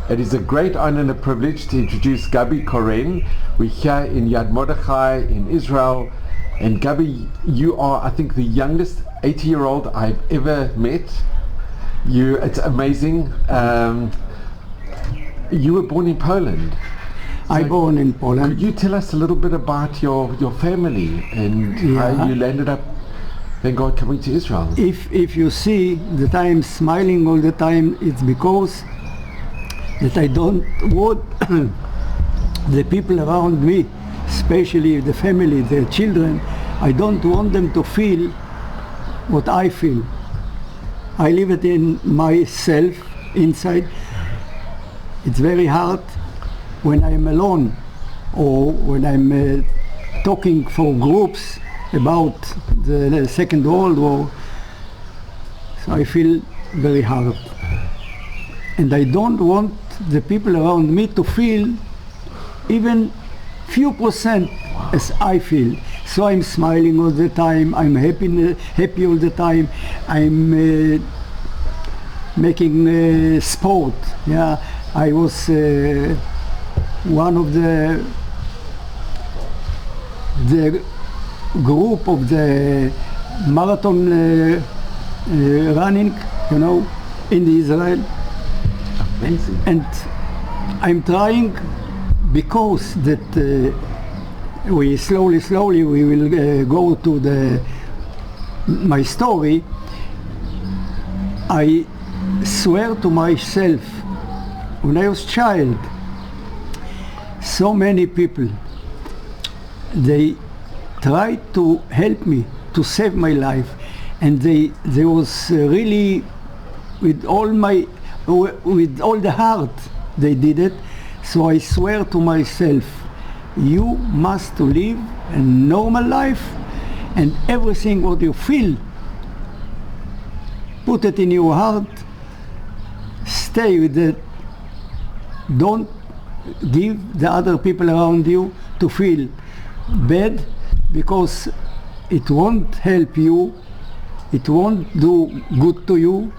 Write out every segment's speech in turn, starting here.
It is a great honor and a privilege to introduce Gabi Korn. We're here in Yad Mordechai in Israel. And Gabi, you are, I think, the youngest 80-year-old I've ever met. It's amazing. You were born in Poland. I born in Poland. Could you tell us a little bit about your family and how you landed up, thank God, coming to Israel? If you see that I am smiling all the time, it's because that I don't want the people around me, especially the family, the children, I don't want them to feel what I feel. I live it in myself, inside. It's very hard when I'm alone or when I'm talking for groups about the Second World War. So I feel very hard. And I don't want the people around me to feel even few percent as I feel. So I'm smiling all the time, I'm happy all the time, I'm making sport. Yeah, I was one of the group of the marathon running, you know, in Israel. Amazing. And I'm trying, because that we slowly we will go to my story. I swear to myself, when I was child, so many people, they tried to help me to save my life, and they was really with all the heart they did it. So I swear to myself, you must live a normal life, and everything what you feel, put it in your heart, stay with it. Don't give the other people around you to feel bad, because it won't help you, it won't do good to you.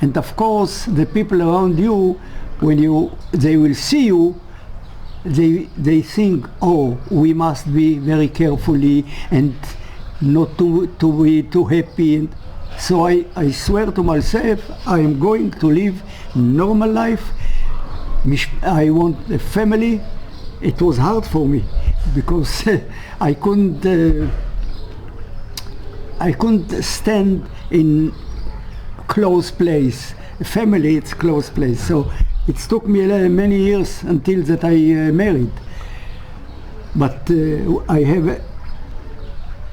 And of course the people around you, when they will see you, they think, oh, we must be very carefully and not to be too happy. And so I swear to myself, I am going to live normal life. I want a family. It was hard for me because I couldn't stand in close place. Family, it's close place. So it took me many years until that I married. But I have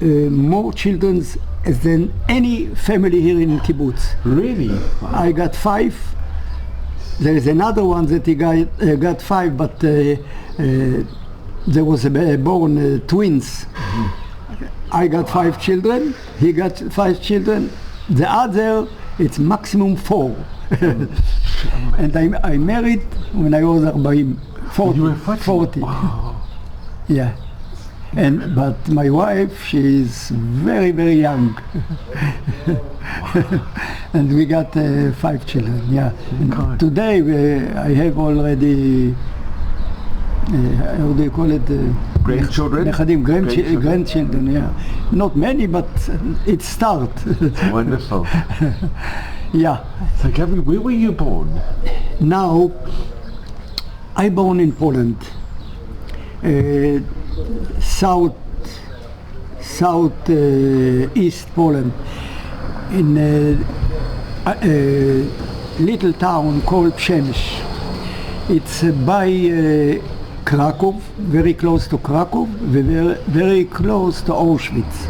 more children than any family here in kibbutz. Really? Wow. I got 5. There is another one that he got 5, but there was born twins. Mm-hmm. I got 5 children. He got 5 children. The other, it's maximum 4. And I married when I was 40. You were 40? Wow. Yeah. But my wife, she is very, very young. And we got 5 children, yeah. Today I have already, how do you call it? Grandchildren? Grandchildren, yeah. Not many, but it starts. Wonderful. Yeah. So Gabi, where were you born? Now, I born in Poland. East Poland, in a little town called Przemyśl. It's by Krakow, very close to Krakow, very close to Auschwitz.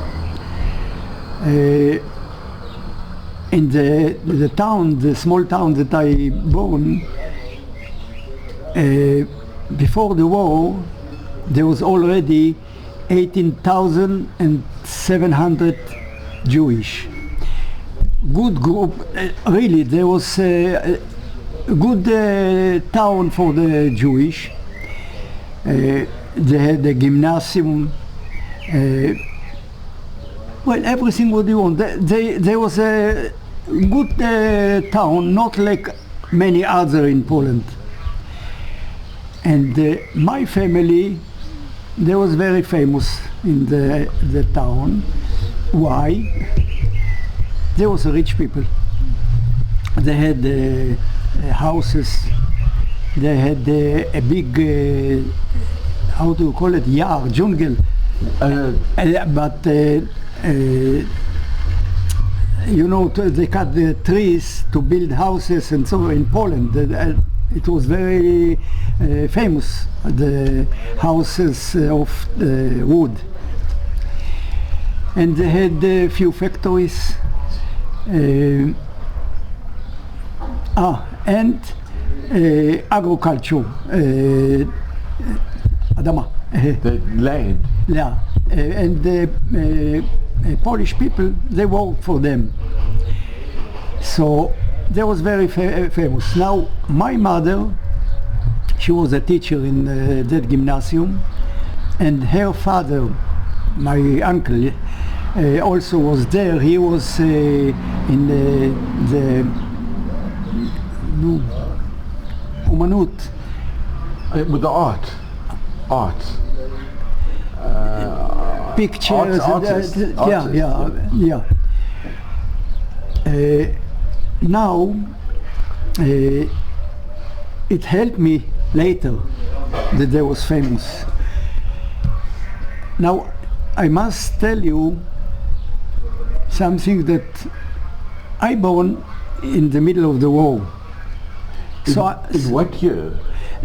In the town, the small town that I born, before the war, there was already 18,700 Jewish. Good group, really, there was a good town for the Jewish. They had the gymnasium, well, everything what you want. There was a good town, not like many other in Poland. And my family, they was very famous in the town. Why? They was rich people. They had houses. They had a big, how do you call it, yard, jungle. But you know, they cut the trees to build houses, and so in Poland it was very famous, the houses of wood. And they had a few factories, and agriculture, Adama. The land. Yeah, and the Polish people, they worked for them. So they was very famous. Now, my mother, she was a teacher in that gymnasium, and her father, my uncle, also was there. He was in the Umanut. With the art. Pictures. Artists. Yeah. Now, it helped me later that they was famous. Now, I must tell you something, that I born in the middle of the war. In what year?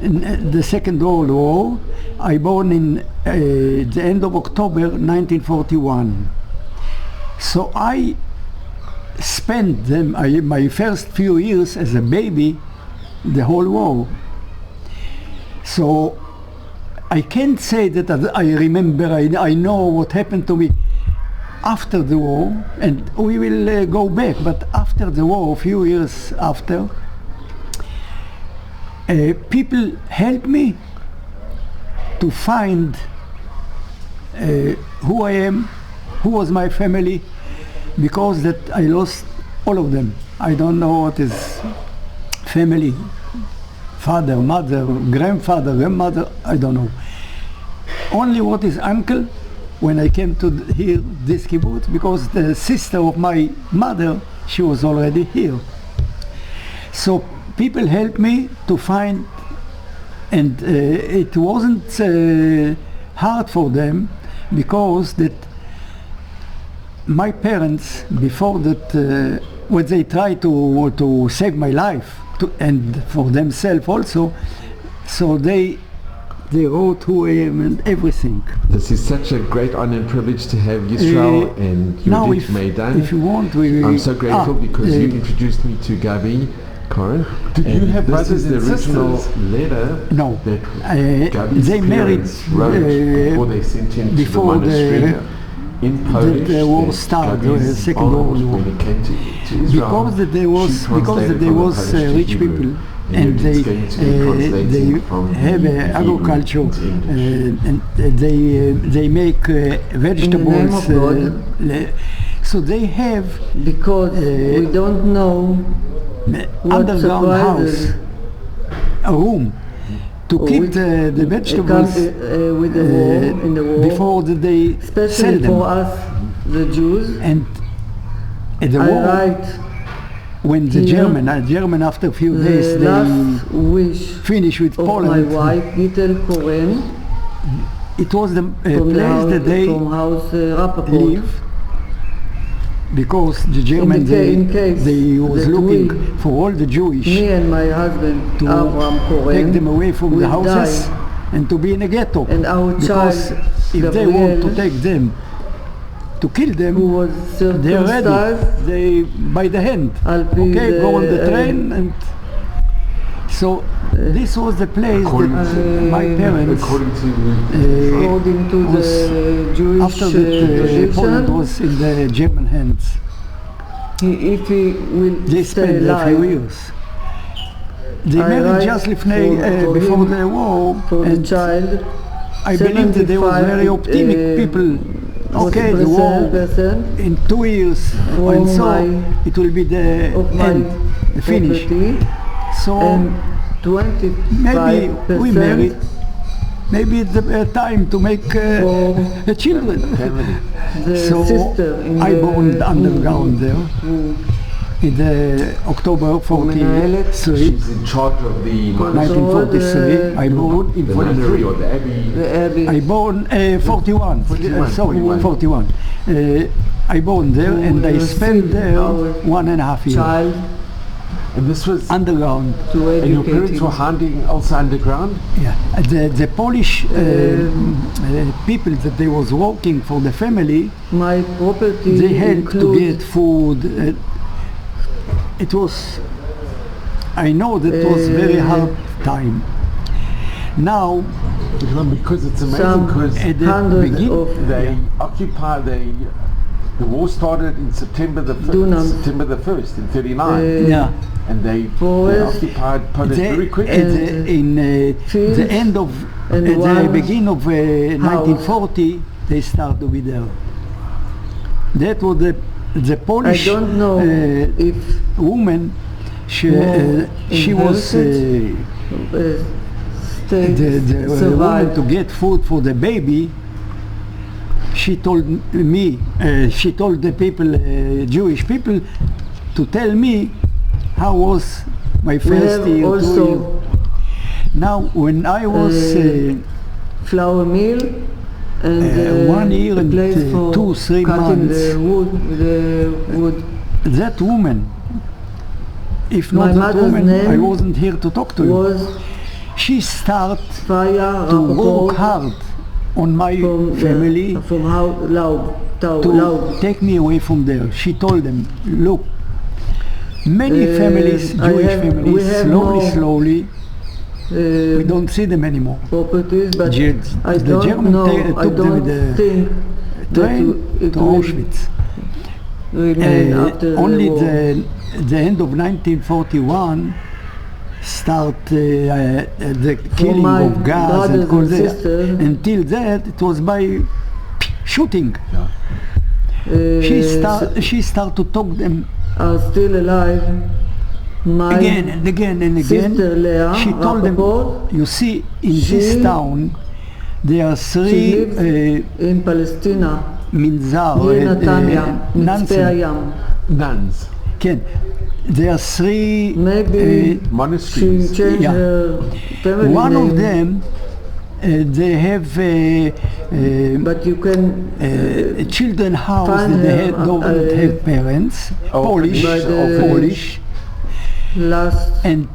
In the Second World War. I born in the end of October 1941. So I spent my first few years as a baby, the whole war. So I can't say that I remember, I know what happened to me after the war, and we will go back, but after the war, a few years after, people helped me to find who I am, who was my family, because that I lost all of them. I don't know what is family, father, mother, grandfather, grandmother, I don't know. Only what is uncle, when I came to hear this kibbutz, because the sister of my mother, she was already here. So people helped me to find, and it wasn't hard for them, because that my parents, before that, when they tried to save my life, and for themselves also, so they wrote who I am and everything. This is such a great honor and privilege to have Yisrael and Yehudit Meidan. If you want, I'm so grateful because you introduced me to Gabi Korn. Did you have brothers and sisters? This is the original letter that Gabi's parents wrote before they sent him to the monastery in Polish. The war started, the Second World War. When he came to Israel, because there was rich people, and they have agriculture, and they make vegetables. So they have, because we don't know underground house, a room to keep the vegetables with the war, in the war, before they especially sell them. for us, the Jews. And at the war, when the German after a few days, they finish with Poland. My wife, Gabi Korn, it was the place that they live, because the German they was looking for all the Jewish, me and my husband, to take them away from the houses and to be in a ghetto. And our because if they want to take them, to kill them, they're ready. They by the hand. Go on the train, and so this was the place that my parents, according to the Jewish after that Poland was in the German hands. If he will they spent a few years. They married just before the war, and the child. I believe that they were very optimistic people. Okay, the war in 2 years, and so it will be the end, the finish. So maybe we 25%. married. Maybe it's the time to make children. Family. The So sister in I the born underground there who in the October 43, She's in charge of the monastery. 1943. I born The monastery or the abbey. the Abbey. I born 41. 41, Sorry, 41. 41. I born there and I spent there our 1.5 years child And this was, underground. to and your educate parents him. were hiding also underground? Yeah, the Polish people that they was working for the family, My property they had to includes get food. It was, I know that was very hard time. Now, Because it's amazing, some because at the hundreds begin- of they occupy, the war started in September the Dunams. September the 1st in 39, yeah, and they forest, occupied Poland they, very at quickly. in fields the end of, and at the one beginning of 1940, they start to be there. That was the I Polish don't know if woman. She was inherited, stayed, the woman survived. to get food for the baby. She told me, she told the people, Jewish people, to tell me how was my We first have year, 2 years. also Now, when I was flour mill and 1 year a and place for 2-3 cutting months, the wood. that woman, if My not that mother's woman, I name wasn't here to talk to you. Was She start Fire to work Rappaport hard on my from family from Laub, to Laub. take me away from there. She told them, look, many families, I Jewish have- we families, have slowly, we Uh, don't see them anymore. properties, but I The don't German know. took I them don't with the think that train it to will Auschwitz. remain after Only the war. the end of 1941 start the killing my of gas and brothers all and that. sisters, Until that, it was by shooting. uh, She start to talk them are still alive. My again and again and again. sister Leah She told them, Rappaport, you see, in this she- town, there are she three lives in Palestine, minzar, near Netanya, Mitzpe Nansen. Hayam. Nuns, Can. There are three, Maybe she monasteries. changed Yeah. her family one name, of them, they have but you can a children house find that they her, don't have parents, Oh, Polish, by the- Polish, last and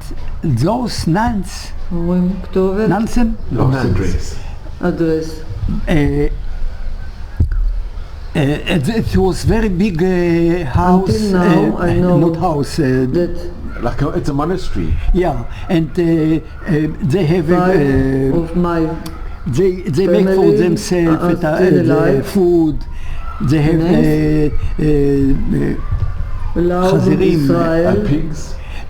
those nuns, אומרים כתובת, Nansen, Last address. address. it was very big house, Until now, I know not house, That Like it's a monastery. yeah, and they have five of my they make for family themselves are still the alive. food. They have Laub חזירים, Israel, Pigs,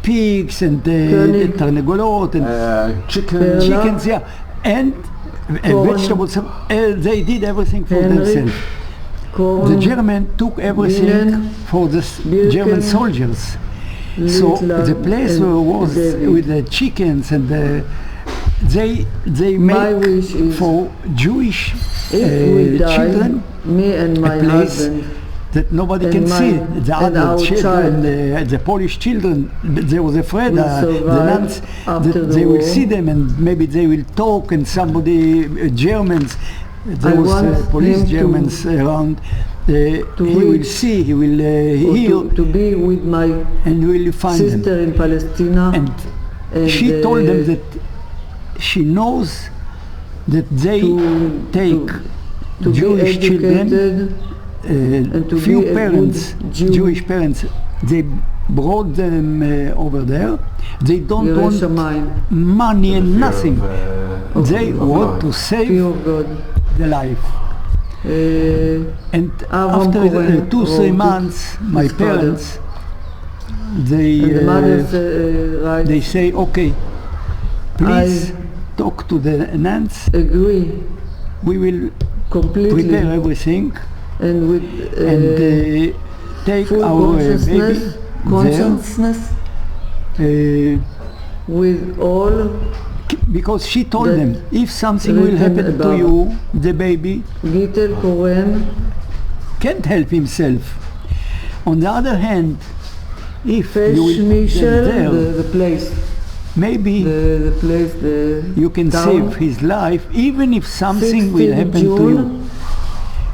pigs and König. תרנגולות and chicken. chickens, yeah, and Corn. vegetables. They did everything for Henry. themselves. corn, The German took everything Linen, for the German Birken, soldiers. So Little the place and was David. with the chickens and they My make wish is for Jewish if we die, children me and my place husband, that nobody and can my- see. The and other our children, child the Polish children, they was afraid will the survive nuns after that the they will war. see them and maybe they will talk and somebody Germans. There I was want police him to- Germans around. He will reach see, he will or hear, to be with my and will find them. sister in Palestine. And and, she told them that she knows that they take to be Jewish children, educated, and to few be a parents, good Jew. Jewish parents, they brought them over there. They don't ירא want שמיים, money and nothing. Of, They want to save fear of God. the life. And Avram after Cohen 2-3 wrote months, my his father. parents, And the mother writes, they say, okay, please talk to the nuns. agree We will completely prepare everything and with and take full our baby consciousness, there. with all because she told that them, if something will written happen to above. you, the baby Gabi Korn, can't help himself. On the other hand, if you will put Michel, them there, the place, maybe the place, the you can town, save his life, even if something will 16 happen to June, you.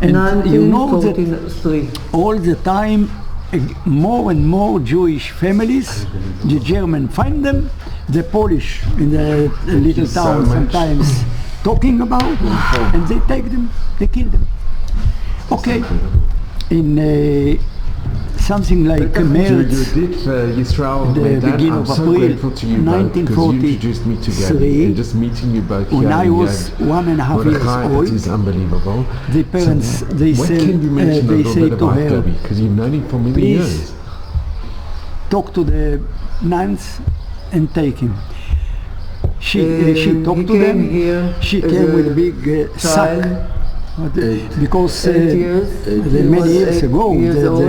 And you know that 1943. all the time, more and more Jewish families, the German find them, the Polish in the little so town much. sometimes talking about, and they take them, they kill them. Okay, in something like März, Yisrael, the my dad, beginning I'm of so April grateful to you both because you introduced me to Gabi, and just meeting you both when here I in was Yad 1.5 years Mordechai, old, it is unbelievable. the parents, they What said, can you mention a they little say bit to about her, Gabi? Because you've known him for many please years. talk to the nuns and take him. She talked he to came them. here She as came with a a big sack. child, Because 8 years. the He many was years 8 ago, years the old.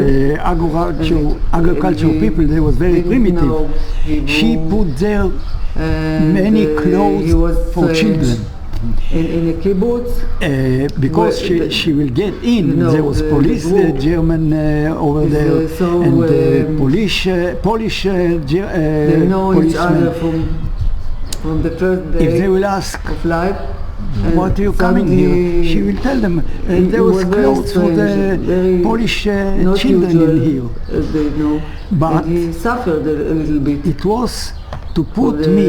agricultural He people, they was very didn't know primitive. Hebrew, She put there and, many he clothes was for children. in a kibbutz. Because Well, she will get in. you know, There was the police, group German over is, there, so, and Polish they know each other policemen. from the first day If they will ask, of life. And what are you coming here? She will tell them. And there was clothes for the Polish not children usual, in here. as they know. But and he suffered a little bit. it was to put the me,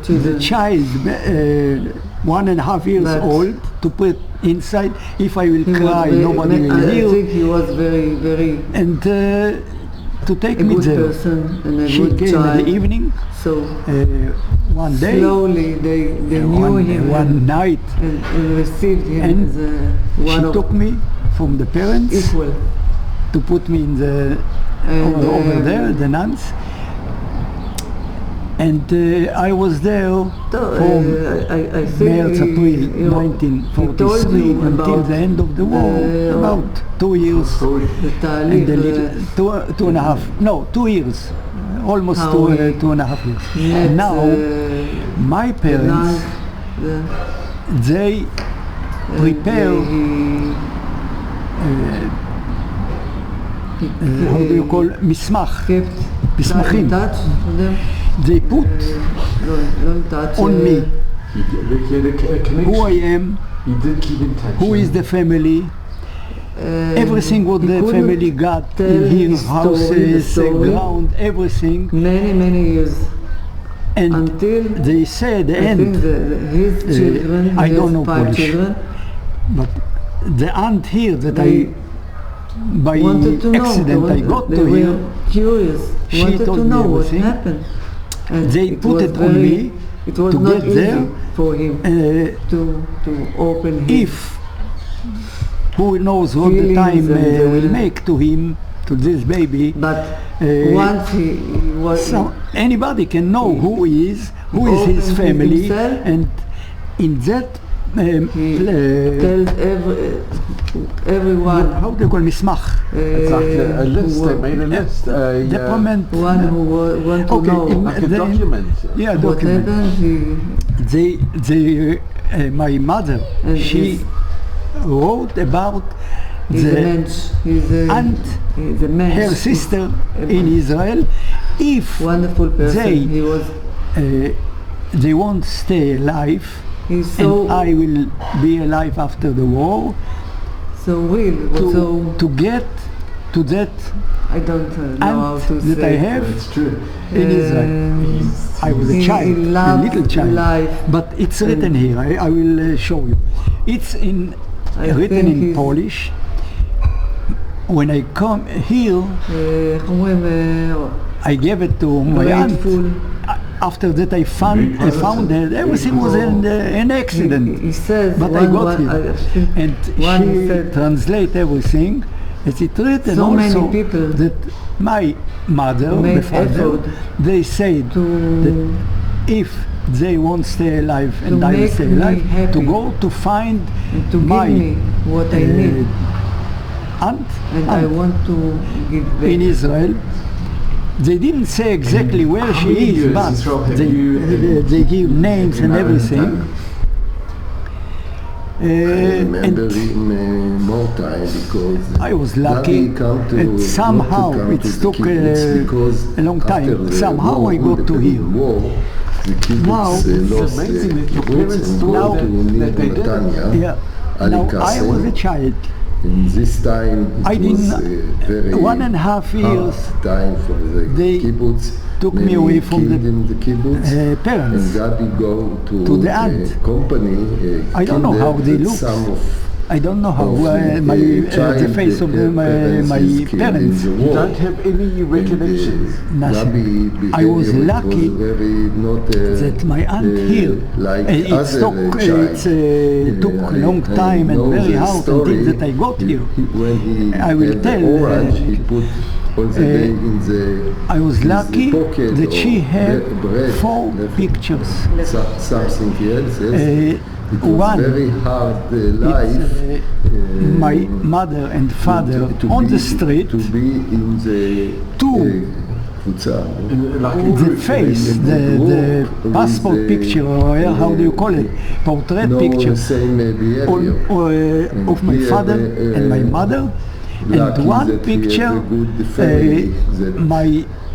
children. the child, 1.5 years But old, to put inside. If I will He was cry, very- nobody will I hear. think he was very, very And to take a me good there. person and a She good came child. in the evening, So one day, slowly they knew him one night, and received him and as one she of took me from the parents equal. to put me in the And, over there, the nuns. And I was there from I think March, April he told 1943 you until about the end of the war, about 2 years the and Talib, a little, 2 years, almost How 2.5 years. And now my parents, they prepare, how do you call, מסמך, kept מסמכים. in touch with them. They put לא in touch. on me who I am, He did keep in touch. who is the family, everything what he the couldn't family got tell in here, his story, the houses, story. ground, everything. many years And until they say the I think end, his children, I he don't has know 5 Polish. children, but the aunt here that they by wanted to know. accident I got they to were here, curious, She wanted told to me know what everything. happened. And They put was it on me It was to not get easy there, for him to open his if who knows what the feelings time and, will make to him, to this baby. But once he was So anybody can know who he is his opened family, himself, and in that he tells everyone, how do you call מסמך? It's like a list, they made a list. Document. one who want to Okay, know Like a then- document. Yeah, what document. happened. My mother, And she his- wrote about He's a the mensch. He's a aunt, he's a mensch. her sister in Israel, if Wonderful person. they He was. they won't stay alive, He's and so I will be alive after the war, real. to get to that I don't know how aunt to that say. I have It's true. in Israel. I was a he child, a loved little child, life. but it's written here. I will show you. It's written think in he's- Polish. When I come here, איך אומרים, I gave it to my aunt. grateful. After that, I found that everything was an accident. He says But I got it, and one she said, translate everything. It's written So many also people that my mother, made the father, effort they said to that if they won't stay alive and to I will make stay me alive, happy. to go to find to my give me what I need, aunt, and I want to give in back. Israel, They didn't say exactly where she many is, years, but Israel, have you- they give names and everything. I remember And him more time because I was lucky, Gabi come to, and somehow not to come it to the took kibbutz because a long after time. the Somehow war, I got to hear. War, the kibbutz Now, lost amazing that your kibbutz parents and thought go that- to that they did. Netanya, Yeah. Ali Now I Kassel. was a child. In this time, it I was didn't- very 1.5 years hard time for the they kibbutz. took me Many away from killed the, in the kibbutz. And parents. Gabi go To the a aunt. company. I don't know how they look. Some of I don't know how of the face of my parents. You don't have any recollections. Nothing. Gabi I was behavior lucky was very not, that my aunt here. like It other took a long time and very hard until that I got here. When he I will had tell, the orange, he put all the day in the I was his lucky pocket that or she had bread, 4 left- pictures. something else. Yes. It was One, very hard life. my mother and father to on be- the street. to be in the Two. קבוצה. The face, the passport picture, or how do you call it, portrait No picture same behavior. of my he had father a- and my mother, lucky and one that he had picture, a good family that my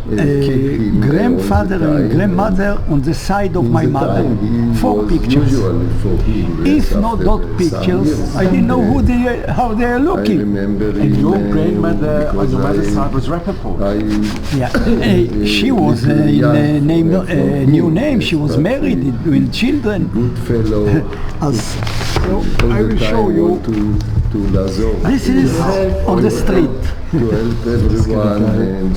keep him grandfather all the and time. grandmother on the side of In my the mother. time he 4 was pictures. usually for him, yes, If not after those some pictures, years. I didn't know how they are I looking. remember And him, your grandmother on because your mother's I- side was Rappaport. Yeah, she was in new name. She was married with children. good fellow. As all I the will time show you. want to לעזור. This is on the street. To help everyone and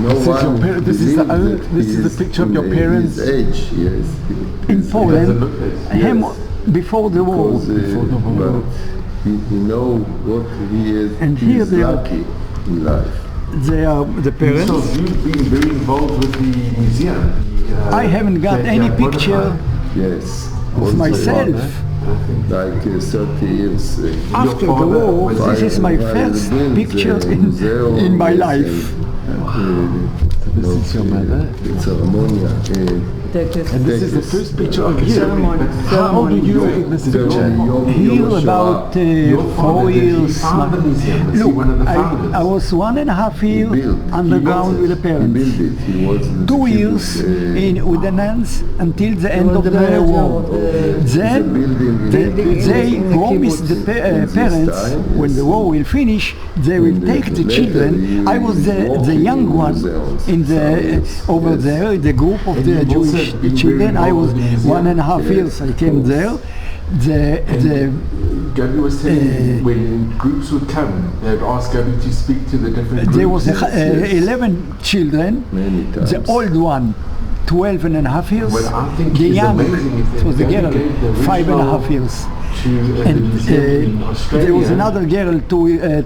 no This is your one par- this is the believed own- that this he is the picture of your in parents? his age, yes. In Poland, Yes. him before the war. Because, but he know what he is. And he here is they are. lucky in life. They are the So parents. you've been very involved with the museum. I haven't got any picture Yes. of Also, myself. Like 30 years. After the father war, was this is my first picture in my life. This is your mother. Ceremonia. And this is the first picture of you. Ceremony. How old are you in this picture? Here about 4 years. Found the museum. Was he Look, one of the founders? I was 1.5 years built. underground with the He parents. built it. He was the 2 kibbutz, years with the nuns until the end of the manager war. of the- Then building in they in the promised the kibbutz. parents time, when yes. the war will finish, they will And take the later children. he I was is the young working in one museums. in the Yes. over Yes. there, the group of And the you've also Jewish been children. very I was involved in the museum. 1.5 Yes, years. I of came course. there. The Gabi was saying when groups would come, they'd ask Gabi to speak to the different groups. there was yes. 11 children. Many times. The old one, 12.5 years. Well, I think The it's young, amazing if it was the Gabi girl, gave the 5.5 original years. to the And museum in Australia. there was another girl,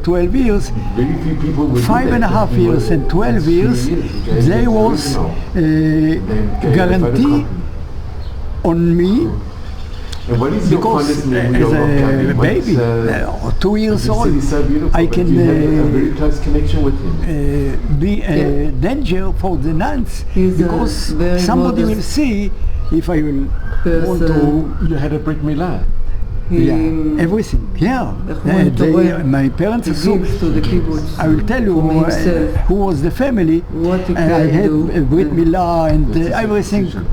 12 years. Very few people would do 5.5 that. years and 12 That's 3 years, He gave there the was original. Then gave the guarantee photocopy. on me And what is your because fondest memory as of Gabi? a baby, 2 years the old, city is so beautiful, I but can you have a very close connection with him. be a danger for the nuns He's a because very somebody modest will see if I will want to. person. You had a Brit Milah. Yeah, everything. Yeah, went to where my parents. He So gives to the kibbutz. I will tell you from himself. who was the family. What he I can had do. Brit Milah and This is everything, official.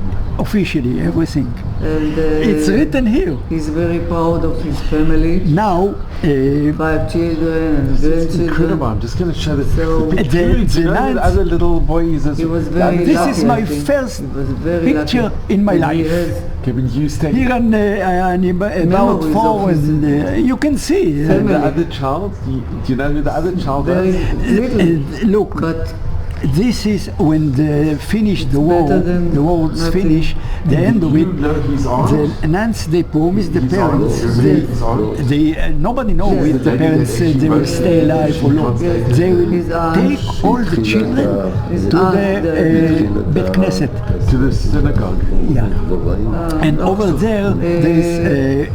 officially everything. And It's written here. he's very proud of his family. Now, 5 children and It's grandchildren. incredible. I'm just going to show this. So, Do you know nuns- the other little boys as He was very this lucky, is I my think. first He was very picture lucky. in my And he life. has Kevin, you stand. here and about Memories 4, of his and you can see. And the family. other child, do you know who the other child very is? little. Look, But this is when the finished the war. better than The war's nothing. finished. The end of You it. know his arms? The nuns they promised the His parents. arms, They, his arms. nobody knows Yes, if the the lady parents that they will she stay wrote, alive she or not. translated They will his aunt. take all the children His to aunt, the Bet Knesset. To the synagogue. Yeah. And over there, there is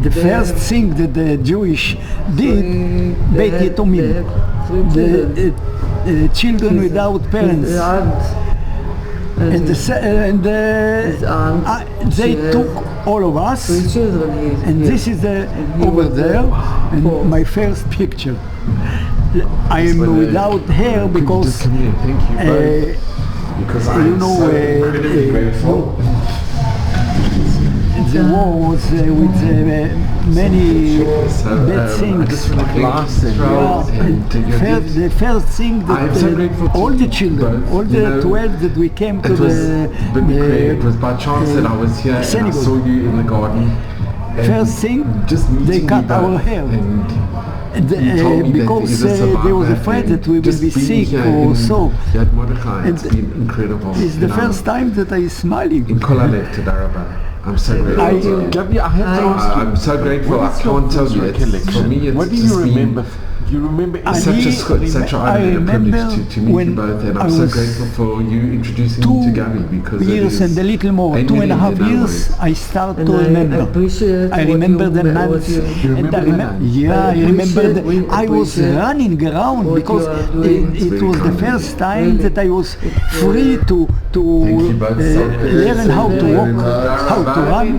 the first thing that the Jewish did, Beit Yetomim. the children without parents. His aunt. They took all of us, His children. and this is over there, and my first picture. I am without hair because Just come here, thank you both. Because I you am know, so incredibly grateful. the war was with many bad I things. just feel like last and The first thing that I'm so grateful to all the children, both, all you the know, 12 that we came to It was by chance that I was here and I Senegal. saw you in the garden. And First thing, just meeting they you cut both, our hair. And you told me because that he's a they was survivor, afraid and that we will just be being sick here or in so. Yad Mordechai, it's And been incredible. It's the you know. first time that I smiling. In Kolalek to Daraba. I'm so grateful. Gabi, I have to ask you. I'm so grateful. I can't tell you. For me, it's What do just you remember? You remember I such a remember- such an I honor and a remember privilege to meet when you both, and I I'm so was grateful for you introducing me to Gabi because it years is and a little more, 8 2.5 million years, downloads. I start And to I remember. appreciate I what remember you the what nuns. you- You And remember the nuns? yeah, I remember we I was appreciate running around what because you are doing. it Very was the kind. first time Really. that I was free to Thank you both so much. learn how to Very walk, much. how to run.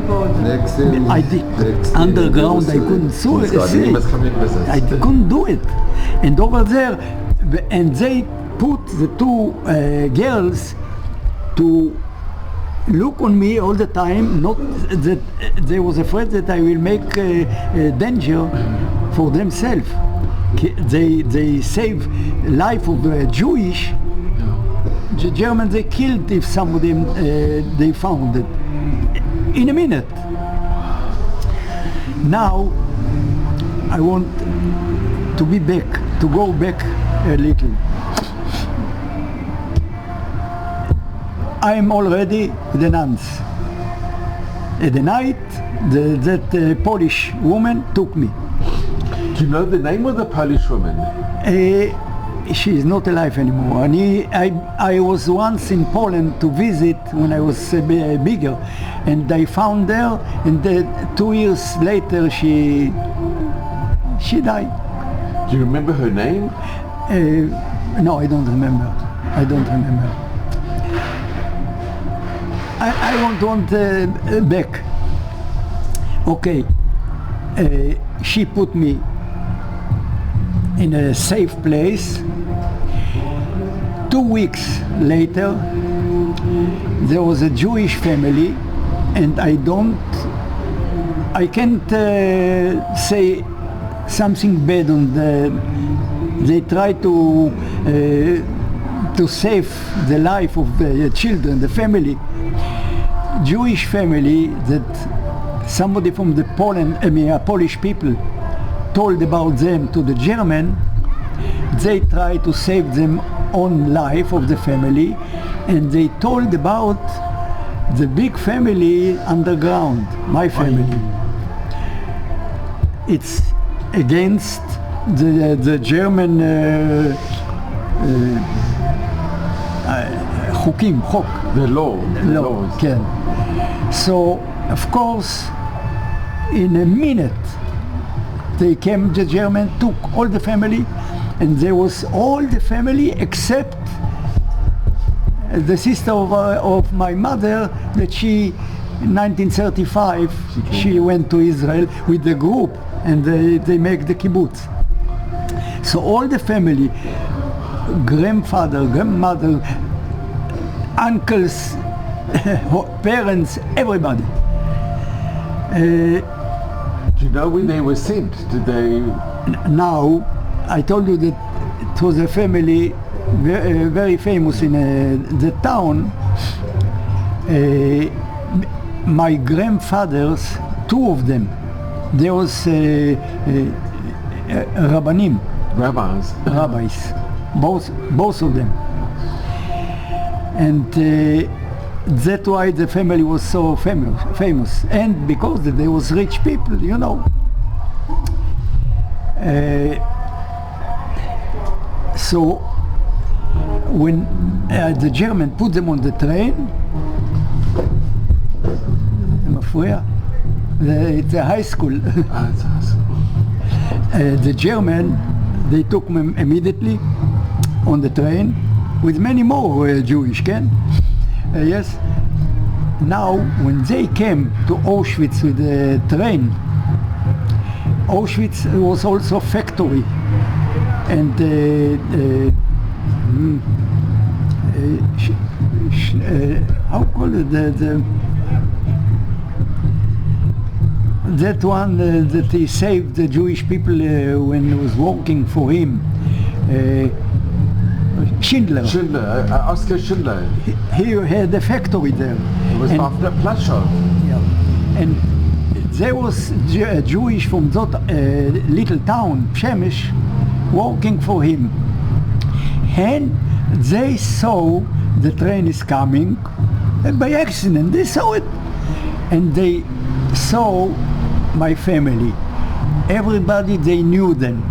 Next thing, I did next underground. I thing, couldn't Please, God, see. you must come and visit. I couldn't do it. And over there, and they put the two girls to look on me all the time, not that they was afraid that I will make danger for themselves. They save life of the Jewish. The Germans, they killed if some of them they found it in a minute. Now I want to be back, to go back a little. I am already the nuns. At the night, that Polish woman took me. Do you know the name of the Polish woman? She is not alive anymore. And I was once in Poland to visit when I was bigger, and I found her, and 2 years later she died. Do you remember her name? No, I don't remember. I don't remember. I want back. Okay, she put me in a safe place. 2 weeks later, there was a Jewish family, and I can't say something bad on they try to save the life of the children, the family. Jewish family that somebody from the Polish people told about them to the German. They try to save them own life of the family, and they told about the big family underground, my family. It's against the German חוקים, חוק. The law. The לא, laws. כן. So, of course, in a minute, they came, the German took all the family, and there was all the family except the sister of my mother, that she, in 1935, she went to Israel with the group, and they make the kibbutz. So all the family, grandfather, grandmother, uncles, parents, everybody. Do you know when they were sent? Did they? Now, I told you that it was a family very famous in the town. My grandfathers, two of them, there was rabbanim, Rabbis. rabbis, both of them. And that's why the family was so famous. And because there was rich people, you know. So when the German put them on the train, מפריע. It's a high school. That's awesome. The German, they took me immediately on the train with many more Jewish, yes. Now, when they came to Auschwitz with the train, Auschwitz was also factory, and how call it, that one that he saved the Jewish people when he was working for him, Schindler. Oscar Schindler. He had a factory there. It was after Plaszow. Yeah. And there was Jewish from that little town, Przemyśl, working for him. And they saw the train is coming, and by accident they saw it. And they saw my family. Everybody, they knew them.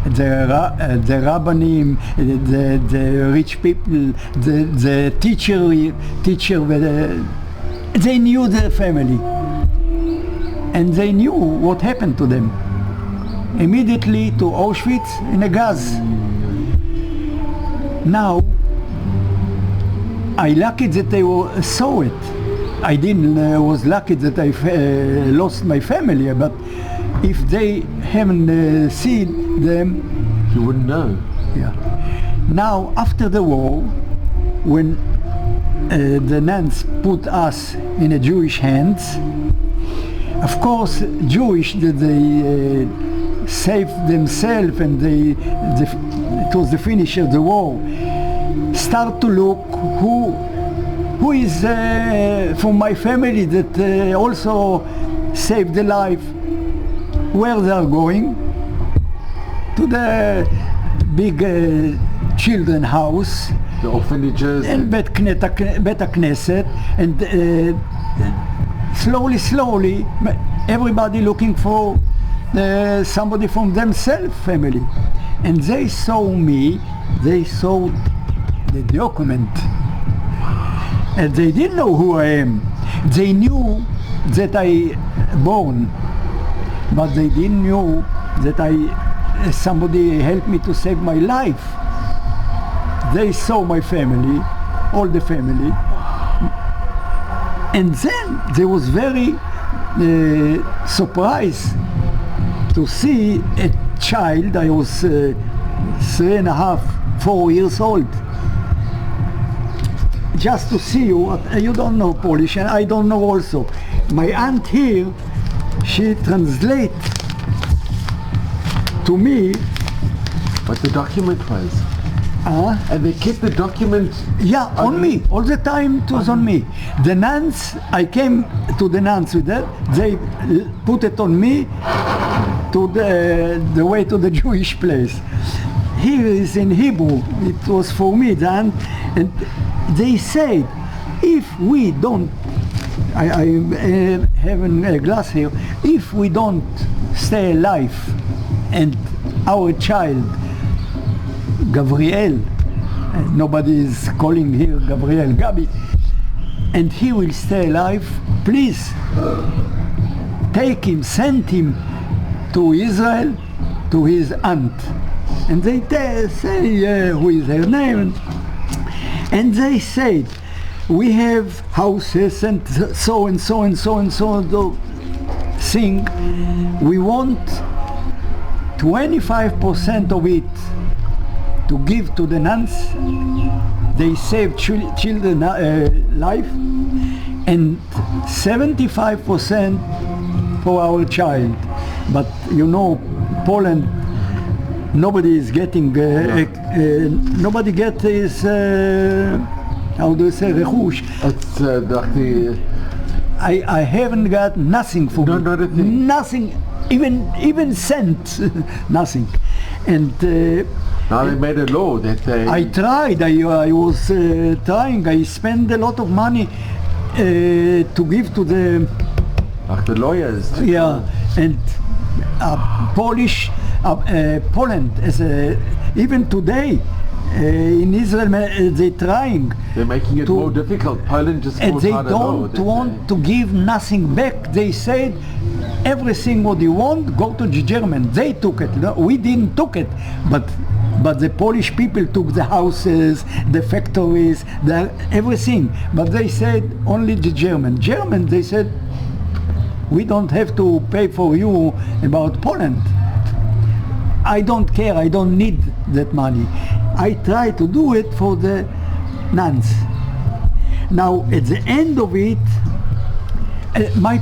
The rabbanim, the rich people, the teacher, they knew their family, and they knew what happened to them. Immediately to Auschwitz in a gas. Now, I lucky that I saw it. I didn't was lucky that I lost my family, but if they haven't seen them, you wouldn't know. Yeah. Now, after the war, when the nuns put us in a Jewish hands, of course, Jewish that they saved themselves, and it was the finish of the war. Start to look who is from my family that also saved the life. Where they are going? To the big children house, the orphanages, and Bet Knesset, and slowly, everybody looking for somebody from themselves family, and they saw me. They saw the document, and they didn't know who I am. They knew that I born, but they didn't know that somebody helped me to save my life. They saw my family, all the family, and then they was very surprised to see a child. I was 3.5, 4 years old. Just to see you, you don't know Polish, and I don't know also. My aunt here, she translates to me what the document was. And they kept the document. Yeah, on me. All the time it was on me. The nuns, I came to the nuns with that. They put it on me to the way to the Jewish place. Here is in Hebrew. It was for me, the aunt, and they said, if we don't, I have a glass here, if we don't stay alive and our child, Gabriel, nobody is calling here Gabriel, Gabi, and he will stay alive, please take him, send him to Israel, to his aunt. And they say who is her name, and they said, we have houses and so and so and so and so thing. We want 25% of it to give to the nuns. They save children life, and 75% for our child. But you know, Poland, nobody is getting, nobody gets his, how do you say, rechush. It's I haven't got nothing for me. Not a thing. Nothing, even cent, nothing. And now they made a law that they... I tried, I was trying, I spent a lot of money to give to the... Like the lawyers. Yeah, and Polish, Poland, as even today, in Israel, they're trying. They're making it more difficult. Poland just and fought they hard don't want to give nothing back. They said everything what you want, go to the German. They took it. No, we didn't took it, but the Polish people took the houses, the factories, everything. But they said only the German. German, they said, we don't have to pay for you about Poland. I don't care, I don't need that money. I try to do it for the nuns. Now, at the end of it, my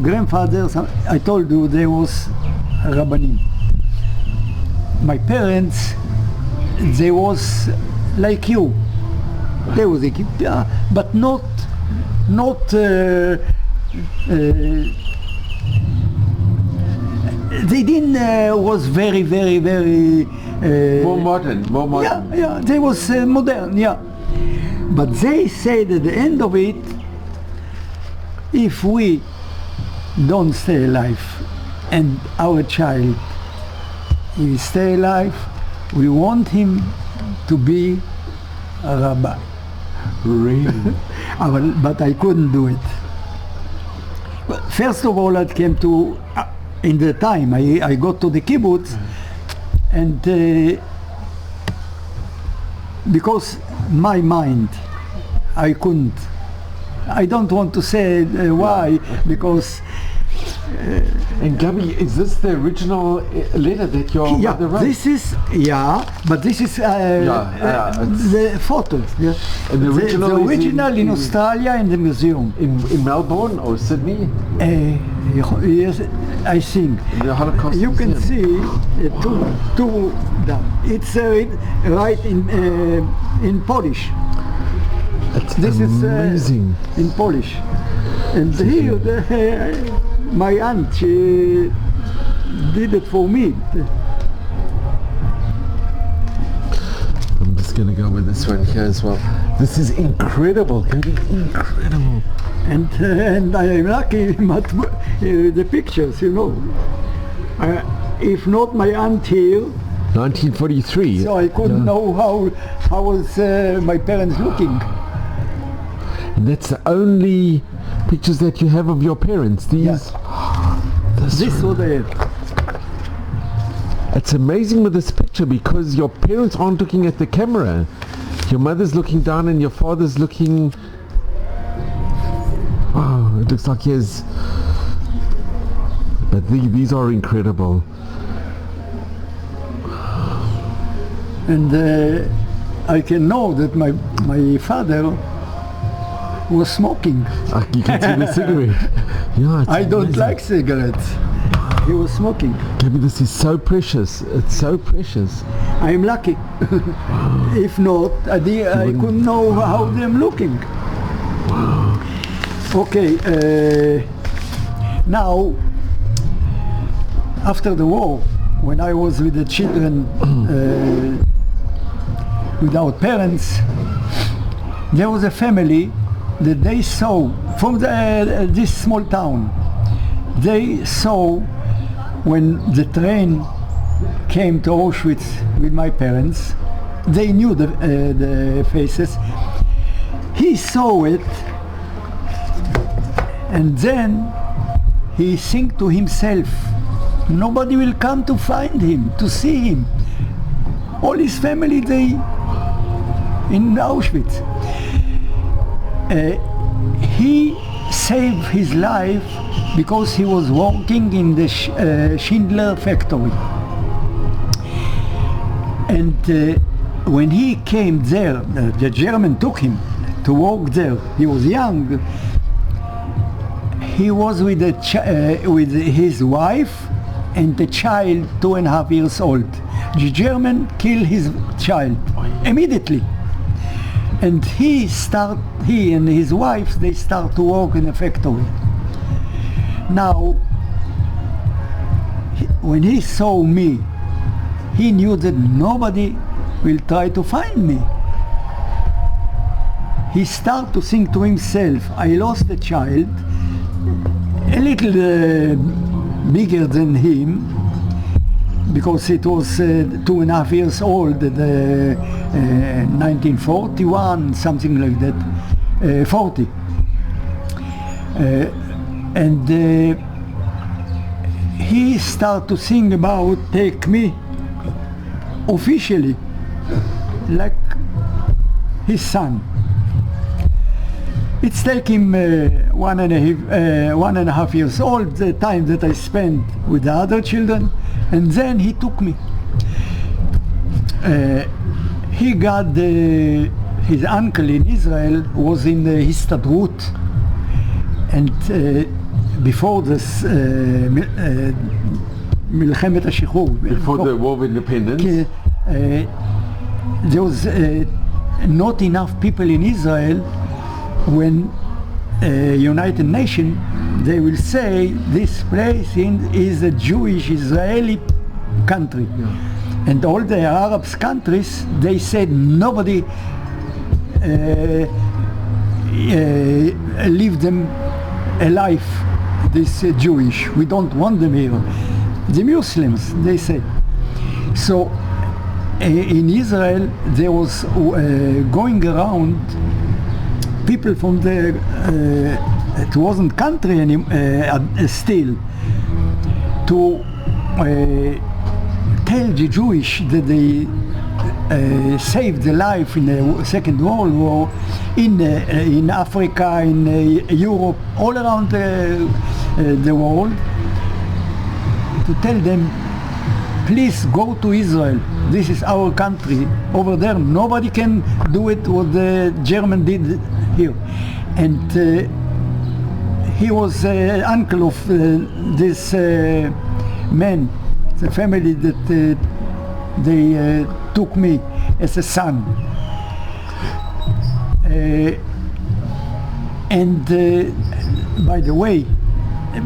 grandfather, I told you, there was Rabbanim. My parents, they was like you. They was like, but not they didn't was very more modern. Yeah, they was modern, yeah. But they said at the end of it, if we don't stay alive and our child will stay alive, we want him to be a rabbi. Really? But I couldn't do it. Well, first of all, I came to, in the time, I got to the kibbutz, and because my mind, I couldn't. I don't want to say why, because... and Gabi, is this the original letter that your mother wrote? This is, but this is the photos. Yeah. And the original in Australia in the museum. In Melbourne or Sydney? Yes, I think. In the Holocaust You Museum. can see two down. It's right in Polish. That's This amazing. is in Polish. And here, my aunt, she did it for me. I'm just going to go with this one here as well. This is incredible, Gabi, incredible. And I am lucky about the pictures, you know. If not my aunt here, 1943. so I couldn't know how was my parents looking. And that's the only pictures that you have of your parents. These. This was it. It's amazing with this picture because your parents aren't looking at the camera. Your mother's looking down and your father's looking. Oh, it looks like he has. But these are incredible. And I can know that my father was smoking. You can see the cigarette. Yeah, I don't amazing. like cigarettes. He was smoking. Gabi, this is so precious. It's so precious. I am lucky. If not, I couldn't know how they're looking. Okay, now, after the war, when I was with the children without parents, there was a family that they saw from this small town. They saw when the train came to Auschwitz with my parents. They knew the faces. He saw it, and then he think to himself, nobody will come to find him, to see him. All his family, they in Auschwitz. He saved his life because he was working in the Schindler factory. And when he came there, the German took him to work there. He was young. He was with his wife and the child 2.5 years old. The German killed his child immediately. And he and his wife, they start to work in a factory. Now, when he saw me, he knew that nobody will try to find me. He started to think to himself, I lost a child, a little bigger than him, because it was 2.5 years old, 1941, something like that, 40. And he started to sing about take me officially, like his son. It's taken him 1.5 years old, the time that I spent with the other children, and then he took me. He got his uncle in Israel was in the Histadrut, and before this מלחמת השחרור, before the War of Independence, there was not enough people in Israel. When United Nations, they will say this place is a Jewish Israeli country, and all the Arab countries, they said nobody leave them alive, this Jewish, we don't want them here. The Muslims, they said. So in Israel there was going around people from the it wasn't country still, to tell the Jewish that they saved the life in the Second World War in Africa, in Europe, all around the world, to tell them, please go to Israel. This is our country. Over there, nobody can do it what the German did here. And he was uncle of this man, the family that they took me as a son. And by the way,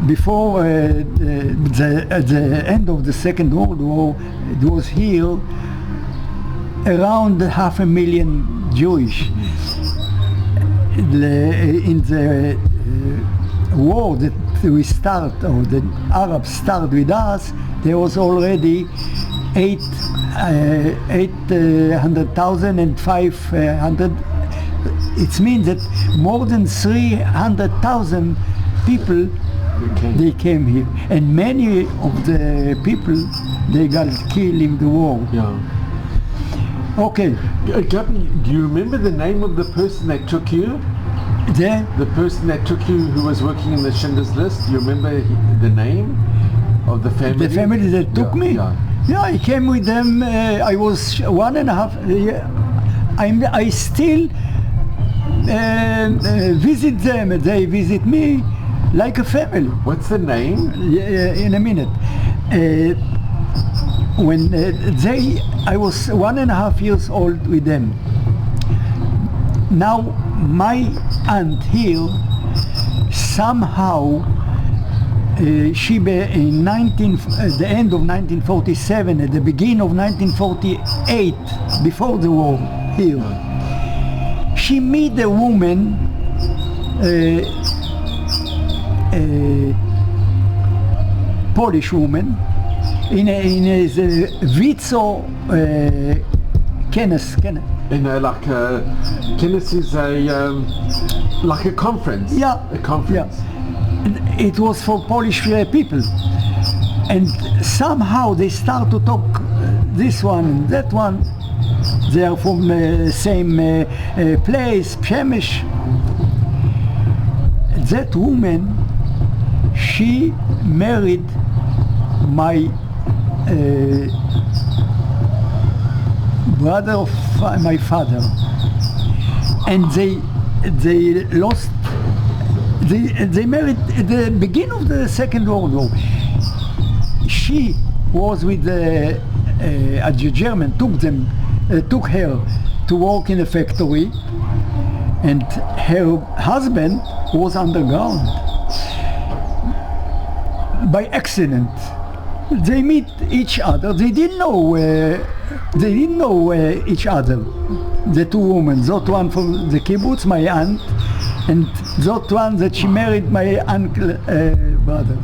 before the end of the Second World War, it was here around 500,000 Jewish. In the war that we start, or the Arabs start with us, there was already 800,000 and 500. It means that more than 300,000 people they came here, and many of the people they got killed in the war. Yeah. Okay. Gabi, do you remember the name of the person that took you? The person that took you, who was working in the Schindler's List, do you remember the name of the family? The family that took me? Yeah. Yeah, I came with them. I was 1.5 years. I still visit them. They visit me like a family. What's the name? In a minute. When I was 1.5 years old with them. Now my aunt here, somehow she in the end of 1947, at the beginning of 1948, before the war here, she met a woman, Polish woman, in a Wico Kennis. Kennis is like a conference. Yeah. A conference. Yeah. It was for Polish people, and somehow they start to talk this one and that one. They are from the same place, Przemyśl. That woman, she married my brother of my father, and they lost. They married at the beginning of the Second World War. She was with a German, took her to work in a factory, and her husband was underground. By accident, they meet each other. They didn't know each other. The two women, that one from the kibbutz, my aunt, and that one that she married my uncle brother.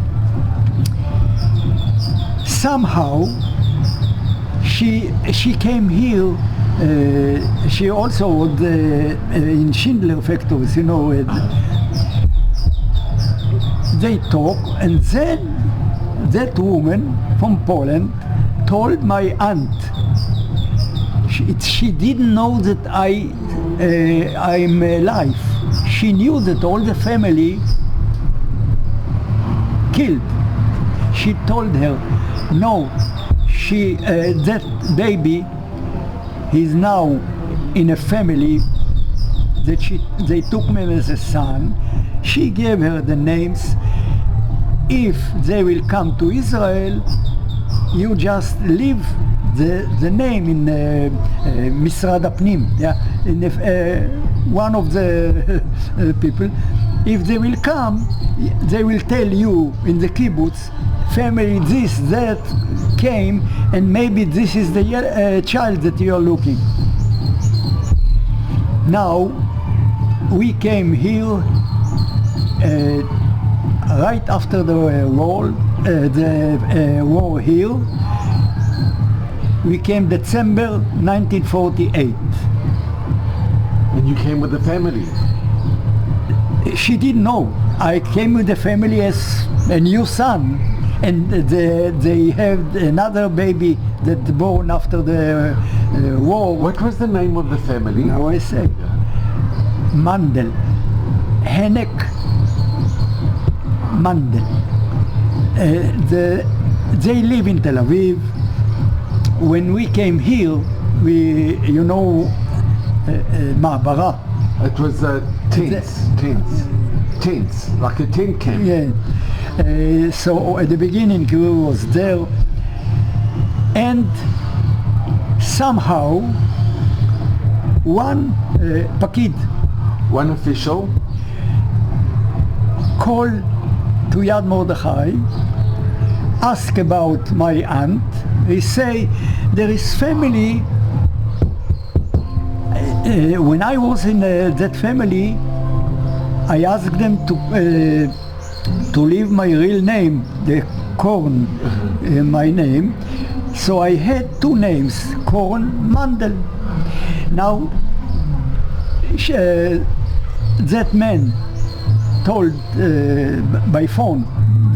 Somehow she came here. She also was in Schindler factories, you know. They talk, and then that woman from Poland told my aunt. She didn't know that I'm alive. She knew that all the family killed. She told her, no, that baby is now in a family that they took me as a son. She gave her the names. If they will come to Israel, you just leave the name in Misrad Apnim, in one of the people. If they will come, they will tell you in the kibbutz, family this, that came, and maybe this is the child that you are looking. Now, we came here right after the war here. We came December 1948. And you came with the family? She didn't know. I came with the family as a new son, and they have another baby that born after the war. What was the name of the family? Now I say, Mandel, Henek Mandel. They live in Tel Aviv. When we came here, Ma'abara. It was tents, like a tent camp. Yeah. So at the beginning we was there, and somehow one pakid, one official, called to Yad Mordechai, ask about my aunt. He say there is family. When I was in that family, I asked them to leave my real name, the Korn, my name. So I had two names, Korn, Mandel. Now, that man told by phone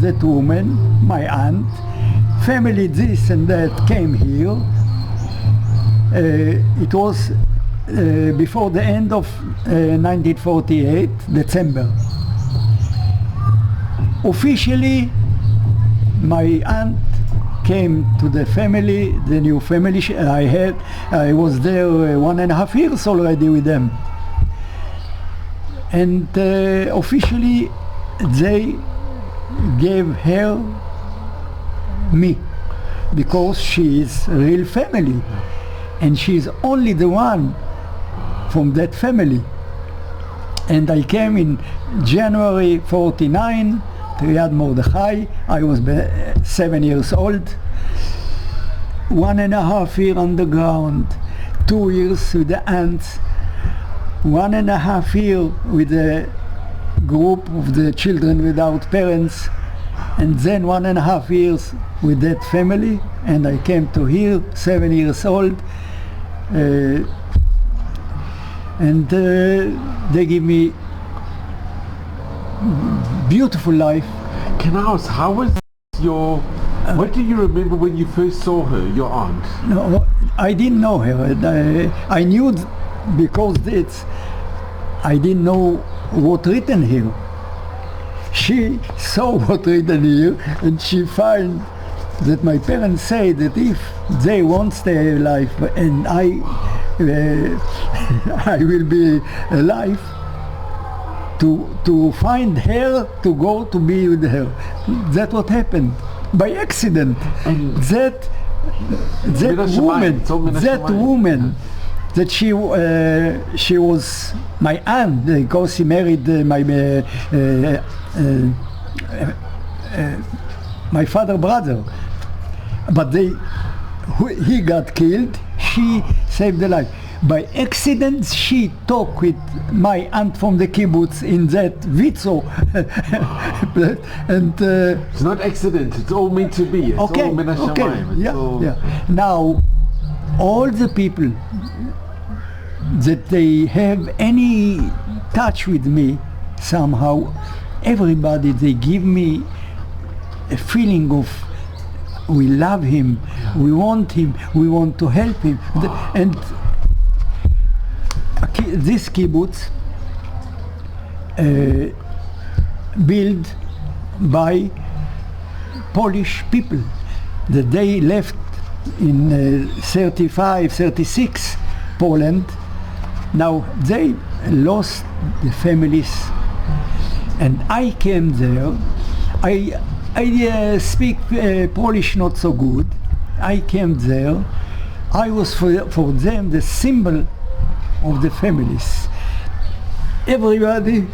that woman, my aunt, family this and that came here. It was before the end of 1948, December. Officially, my aunt came to the family, the new family I had. I was there 1.5 years already with them. And officially, they gave her me, because she is real family, and she is only the one from that family. And I came in January 49 to Yad Mordechai. I was 7 years old. 1.5 years underground, 2 years with the ants, 1.5 years with a group of the children without parents, and then 1.5 years with that family. And I came to here, 7 years old. And they give me beautiful life. Can I ask, how was your, what do you remember when you first saw her, your aunt? No, I didn't know her. I knew because I didn't know what written here. She saw what written here, and she find that my parents say that if they won't stay alive and I will be alive, to find her, to go to be with her. That's what happened by accident. And that woman, that she was my aunt, because she married my father's brother, but he got killed. She saved the life. By accident, she talked with my aunt from the kibbutz in that Vitzo. And it's not accident, it's all meant to be. It's okay, all min hashamayim. Yeah. Now, all the people that they have any touch with me, somehow, everybody, they give me a feeling of we love him, we want to help him. And this kibbutz built by Polish people. The day left in 35, 36 Poland. Now they lost the families, and I came there. I speak Polish not so good. I came there. I was for them the symbol of the families. Everybody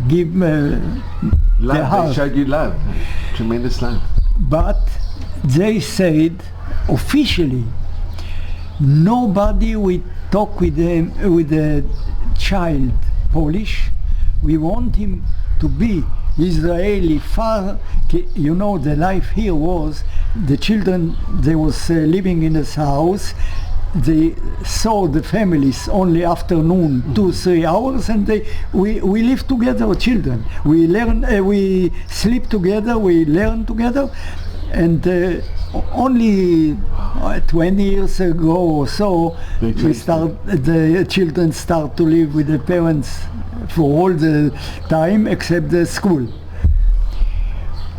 give their Love, heart. they showed you love, tremendous love. But they said officially nobody will talk with the child Polish. We want him to be Israeli. Far, you know, the life here was the children. They was living in this house. They saw the families only afternoon, 2-3 hours, and we live together, children. We learn, we sleep together, we learn together, and only 20 years ago or so, the children start to live with the parents for all the time except the school.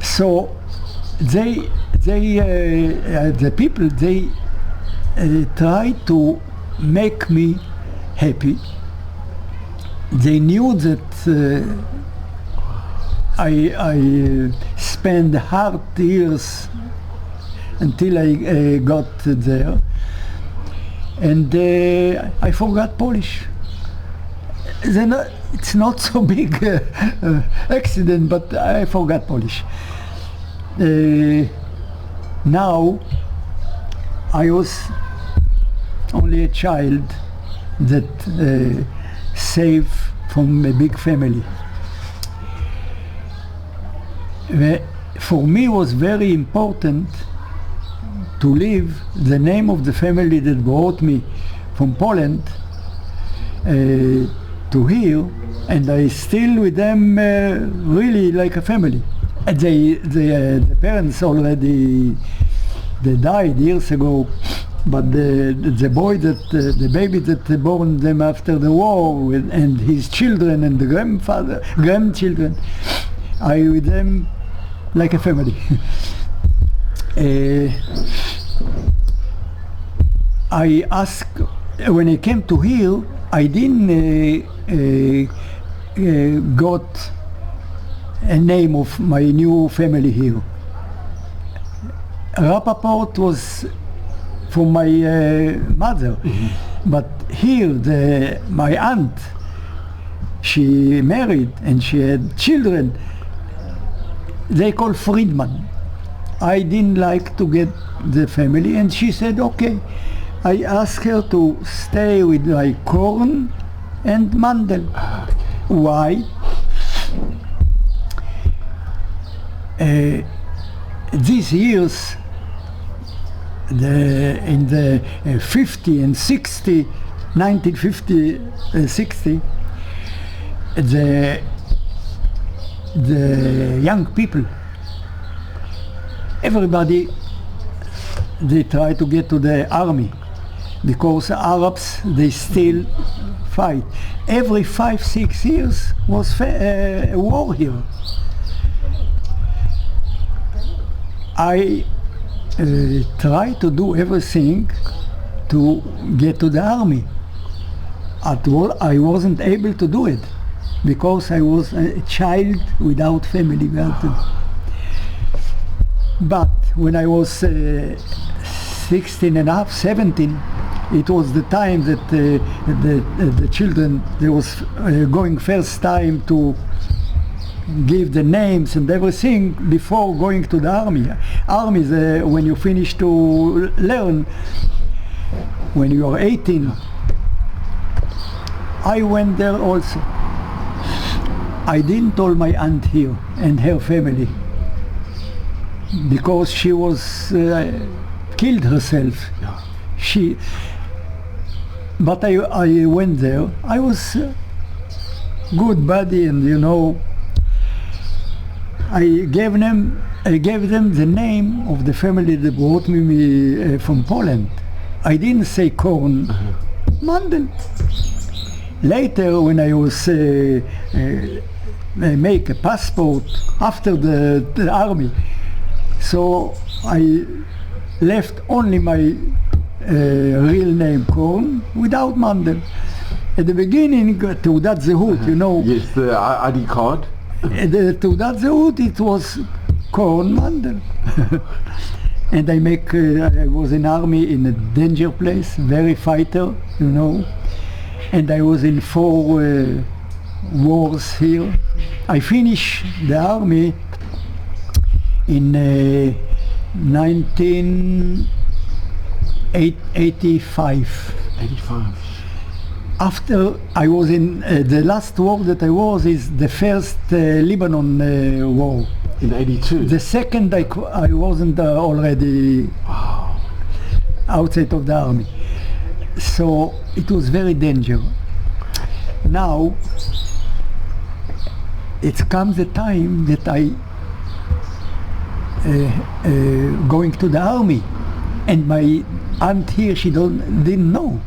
So the people, they try to make me happy. They knew that I spent hard years until I got there, and I forgot Polish. Then it's not so big accident, but I forgot Polish. Now I was only a child that saved from a big family. For me it was very important to leave the name of the family that brought me from Poland to here, and I still with them really like a family. The parents already they died years ago, but the boy the baby that born them after the war, and his children and the grandchildren, I with them like a family. I asked, when I came to here, I didn't got a name of my new family here. Rappaport was for my mother, but here my aunt, she married and she had children. They call Friedman. I didn't like to get the family, and she said okay. I asked her to stay with my Korn and Mandel. Why? These years, in the 50 and 60, 1950, 60, the young people, everybody, they try to get to the army, because Arabs, they still fight. Every 5-6 years was a war here. I try to do everything to get to the army. I wasn't able to do it because I was a child without family. But when I was 16 and a half, 17, it was the time that the children, they was going first time to give the names and everything before going to the army. Army is when you finish to learn, when you are 18. I went there also. I didn't tell my aunt here and her family, because she was killed herself. But I went there. I was good buddy, and you know, I gave them the name of the family that brought me from Poland. I didn't say Korn, Mandel. Later, when I was make a passport after the army, so I left only my real name Korn without Mandel. At the beginning, תעודת זהות, you know. Yes, the ID card. The תעודת זהות, it was Korn Mandel. And I was in army in a danger place, very fighter, you know. And I was in 4 wars here. I finished the army in 1985. 85. After I was in the last war that I was is the first Lebanon war. In 82. The second I wasn't already outside of the army. So it was very dangerous. Now it comes a time that I going to the army, and my aunt here, she didn't know.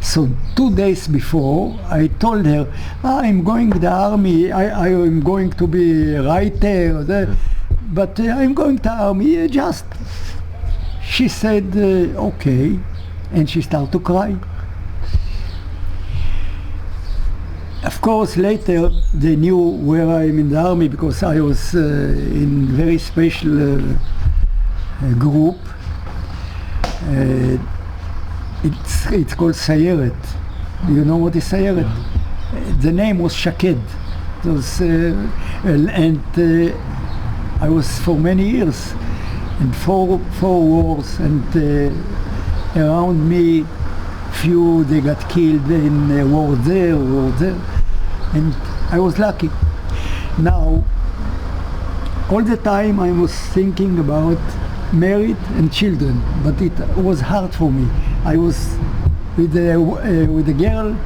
So 2 days before, I told her, I'm going to the army, I am going to be a writer, but I'm going to the army, just. She said, okay, and she started to cry. Of course, later they knew where I'm in the army because I was in very special group. It's called Sayeret. You know what is Sayeret? The name was Shaked. It was, and I was for many years in four wars, and around me few they got killed in war there, and I was lucky. Now, all the time I was thinking about married and children, but it was hard for me. I was with a girl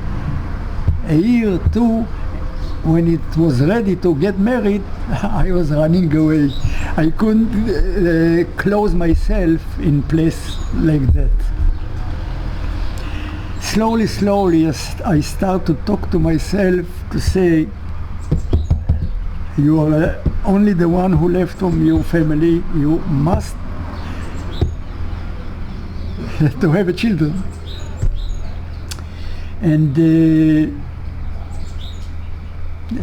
a year or 2. When it was ready to get married, I was running away. I couldn't close myself in place like that. Slowly, I start to talk to myself to say, you are only the one who left from your family. You must to have a children. And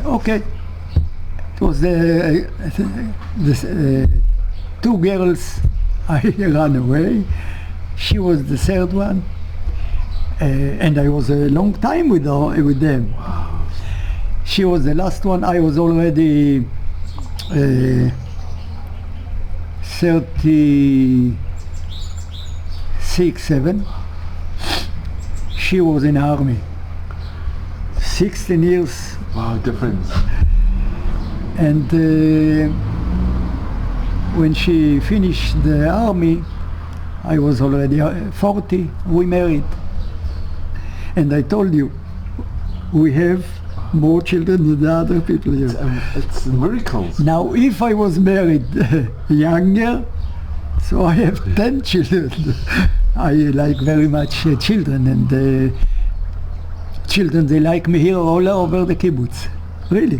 okay, it was the 2 girls I ran away. She was the 3rd one, and I was a long time with them. She was the last one. I was already 36, 7. She was in army. 16 years. Wow, difference. And when she finished the army, I was already 40. We married. And I told you, we have more children than the other people here. It's miracles. Now, if I was married younger, so I have 10 children. I like very much children, and children, they like me here all over the kibbutz. Really.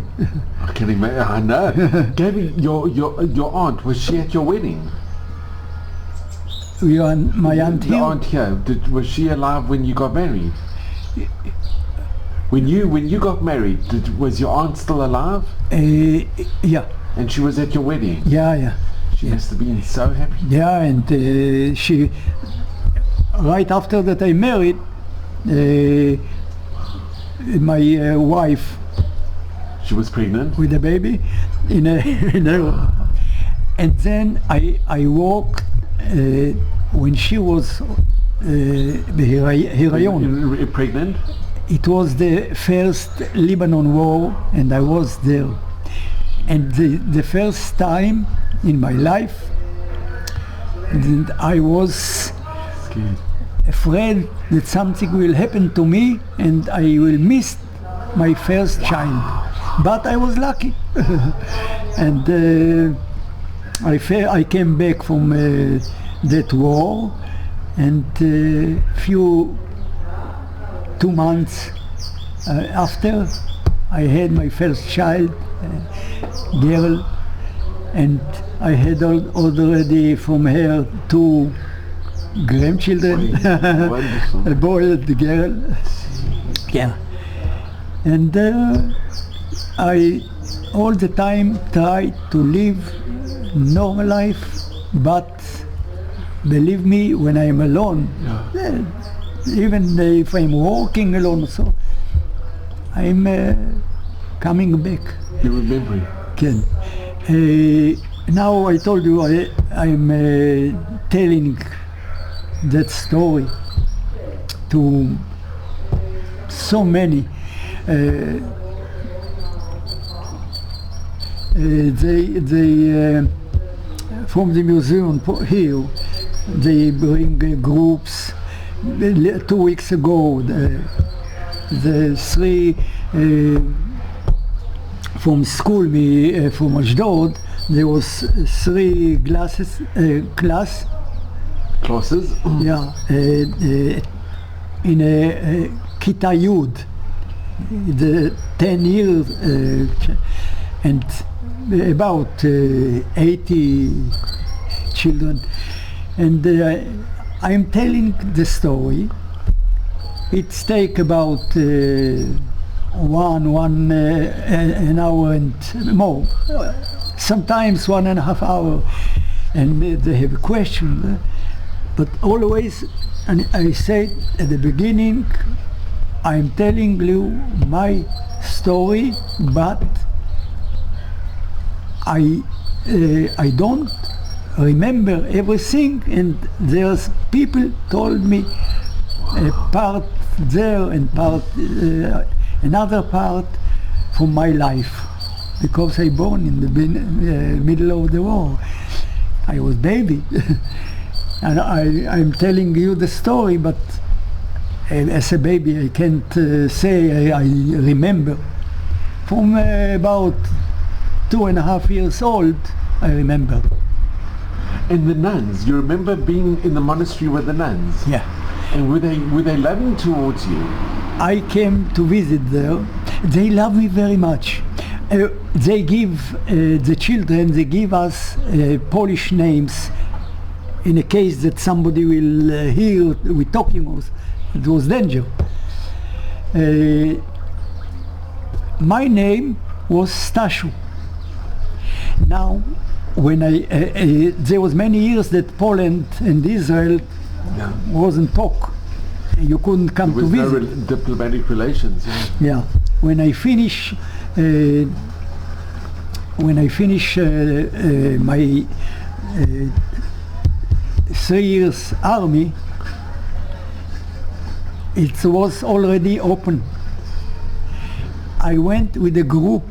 I can imagine. I know. Gabi, your aunt, was she at your wedding? My aunt here? Your aunt here, was she alive when you got married? When you got married, was your aunt still alive? Yeah. And she was at your wedding? Yeah. She must have been so happy. Yeah, and she, right after that I married, my wife, she was pregnant with a baby in a and then I walked when she was pregnant. It was the first Lebanon war, and I was there, and the first time in my life, and I was Scared. afraid that something will happen to me and I will miss my first child. but I was lucky. And I came back from that war, and 2 months after, I had my first child, girl, and I had already from her 2 grandchildren, Wonderful. a boy and a girl. Yeah. And I all the time tried to live normal life, but believe me, when I'm alone, even if I'm walking alone, so I'm coming back. You remember? Ken. Now I told you I'm telling that story to so many. They from the museum here, they bring groups. 2 weeks ago, the 3 from school, from Ashdod, there was 3 classes. Yeah, in a Kita Yud, the 10 years, and about 80 children. And I'm telling the story. It's take about an hour and more, sometimes 1.5 hours, and they have a question. But always, and I said at the beginning, I'm telling you my story, but I don't remember everything, and there's people told me a part there and part another part from my life, because I born in the middle of the war. I was baby. And I'm telling you the story, but as a baby I can't say I remember. From about 2.5 years old, I remember. And the nuns, you remember being in the monastery with the nuns? Yeah. And were they loving towards you? I came to visit there. They love me very much. They give the children, they give us Polish names in a case that somebody will hear we talking us. It was danger. My name was Stashu. Now, when there was many years that Poland and Israel wasn't talk. You couldn't come to visit. There was no diplomatic relations. Yeah. When I finish my 3 years army, it was already open. I went with a group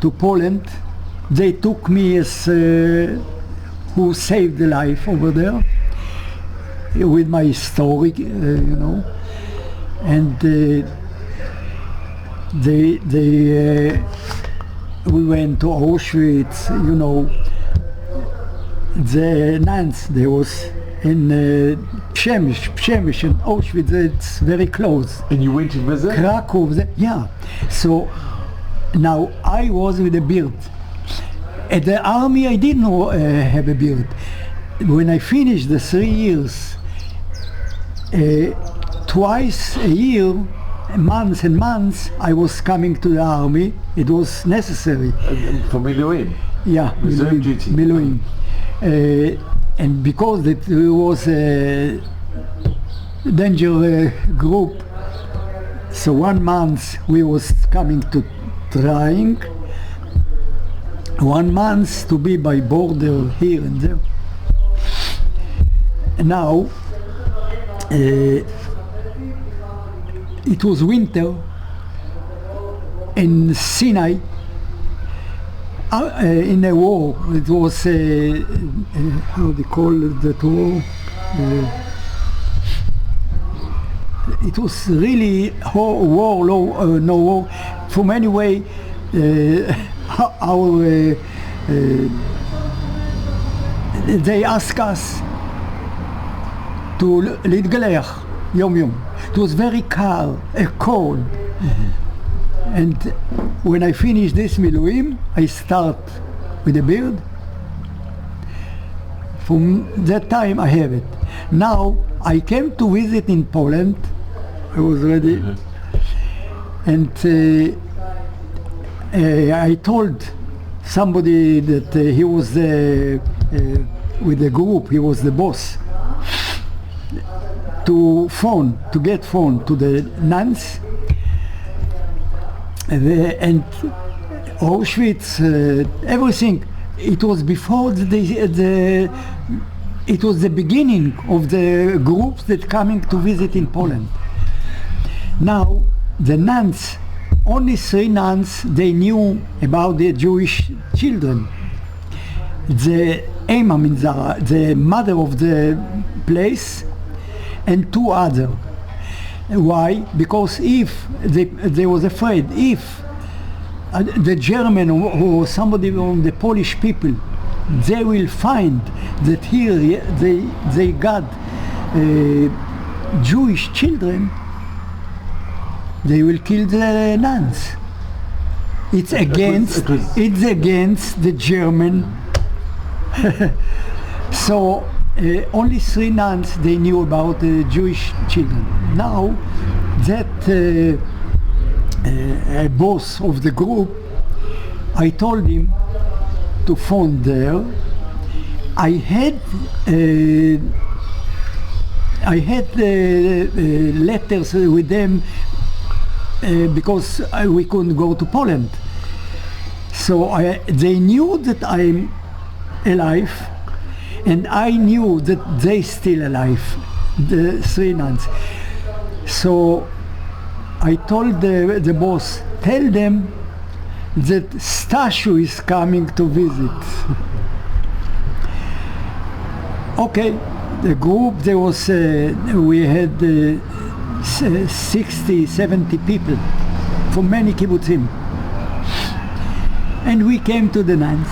to Poland. They took me as who saved the life over there, with my story, you know, and we went to Auschwitz, you know. The nuns, there was in Przemyśl and Auschwitz, it's very close. And you went to visit? Krakow, yeah. So now I was with a beard. At the army I didn't have a beard. When I finished the 3 years, twice a year, months and months, I was coming to the army. It was necessary. For Miluim? Yeah, Reserve duty. Miluim. And because it was a danger group, so 1 month we was coming to trying, 1 month to be by border here and there. And now it was winter in Sinai. In a war, it was how they call it, that war? It was really war, no war, from anyway, our they ask us to להתגלח יום יום. It was very cold. And when I finish this מילואים, I start with a beard. From that time I have it. Now I came to visit in Poland. I was ready. And I told somebody that he was with the group, he was the boss, to get phone to the nuns, and Auschwitz, everything. It was before it was the beginning of the groups that coming to visit in Poland. Now the nuns, only 3 nuns, they knew about the Jewish children. The Ema Minzara, the mother of the place, and 2 others. Why? Because if they was afraid, if the German or somebody from the Polish people, they will find that here they got Jewish children, they will kill the nuns. It's against the German. So only 3 nuns they knew about the Jewish children. Now that boss of the group, I told him to phone there. I had letters with them because we couldn't go to Poland. So they knew that I'm alive, and I knew that they still alive, the 3 nuns. So I told the boss, tell them that Stashu is coming to visit. Okay, the group, there was, we had 60, 70 people from many kibbutzim. And we came to the nuns,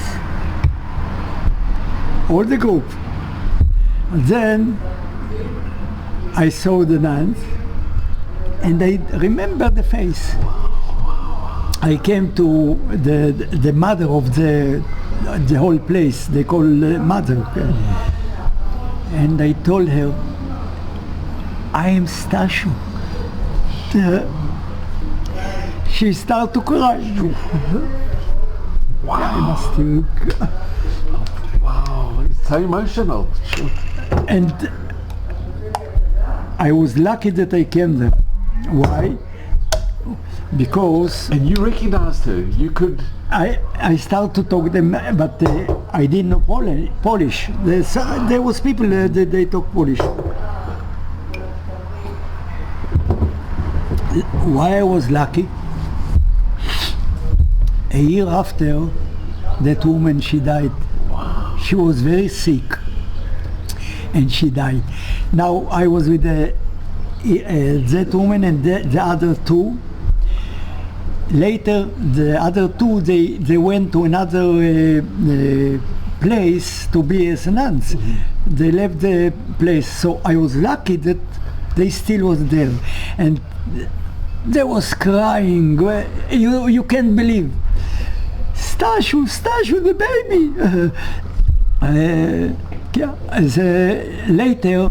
all the group. Then I saw the nuns, and I remember the face. I came to the mother of the whole place, they call mother. And I told her, I am Stashu. She started to cry. Wow. Wow, it's so emotional. And I was lucky that I came there. Why? Because... And you recognized her, you could... I started to talk to them, but I didn't know Polish. There was people that they talk Polish. Why I was lucky? A year after, that woman, she died. Wow. She was very sick, and she died. Now I was with that woman and the other 2. Later, the other 2, they went to another place to be as nuns. Mm-hmm. They left the place, so I was lucky that they still was there. And they was crying, you can't believe. Stashu, the baby! Later,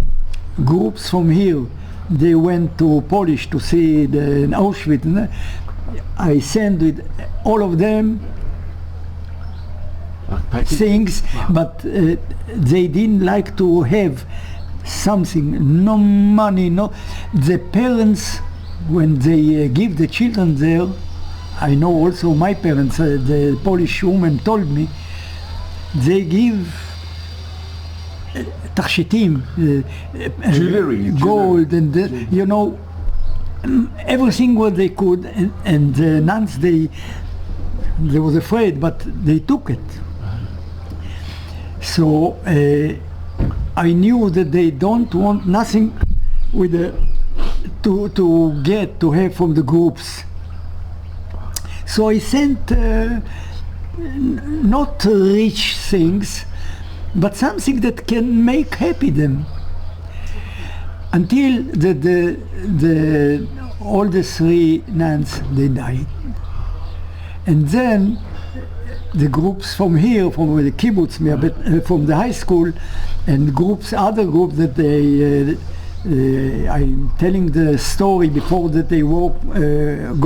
groups from here, they went to Polish to see the Auschwitz. I sent with all of them things, wow. But they didn't like to have something, no money, no. The parents, when they give the children there, I know also my parents, the Polish woman told me, they give takshitim, jewelry, gold, and you know, everything what they could, and the nuns, they was afraid, but they took it. So I knew that they don't want nothing with to have from the groups. So I sent not rich things, but something that can make happy them. Until all the three nuns, they died. And then the groups from here, from the kibbutz, from the high school, and other groups that I'm telling the story before that they were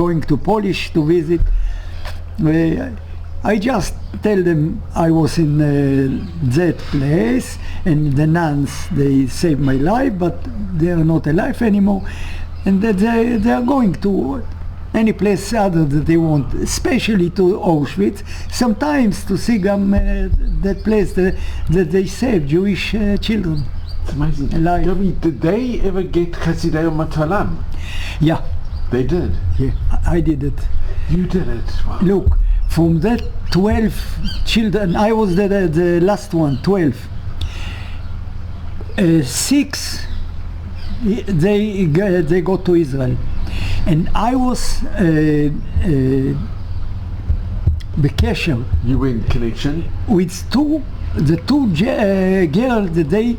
going to Polish to visit. I just tell them I was in that place, and the nuns, they saved my life, but they are not alive anymore, and that they are going to any place other that they want, especially to Auschwitz, sometimes to see that place that they saved Jewish children. It's amazing. Alive. Gabi, did they ever get Chasidei Umat Olam? Yeah. They did? Yeah, I did it. You did it? Wow. Look, from that 12 children, I was the last one, 12. 6, they go to Israel. And I was b'kesher. You were in connection? With the two girls that they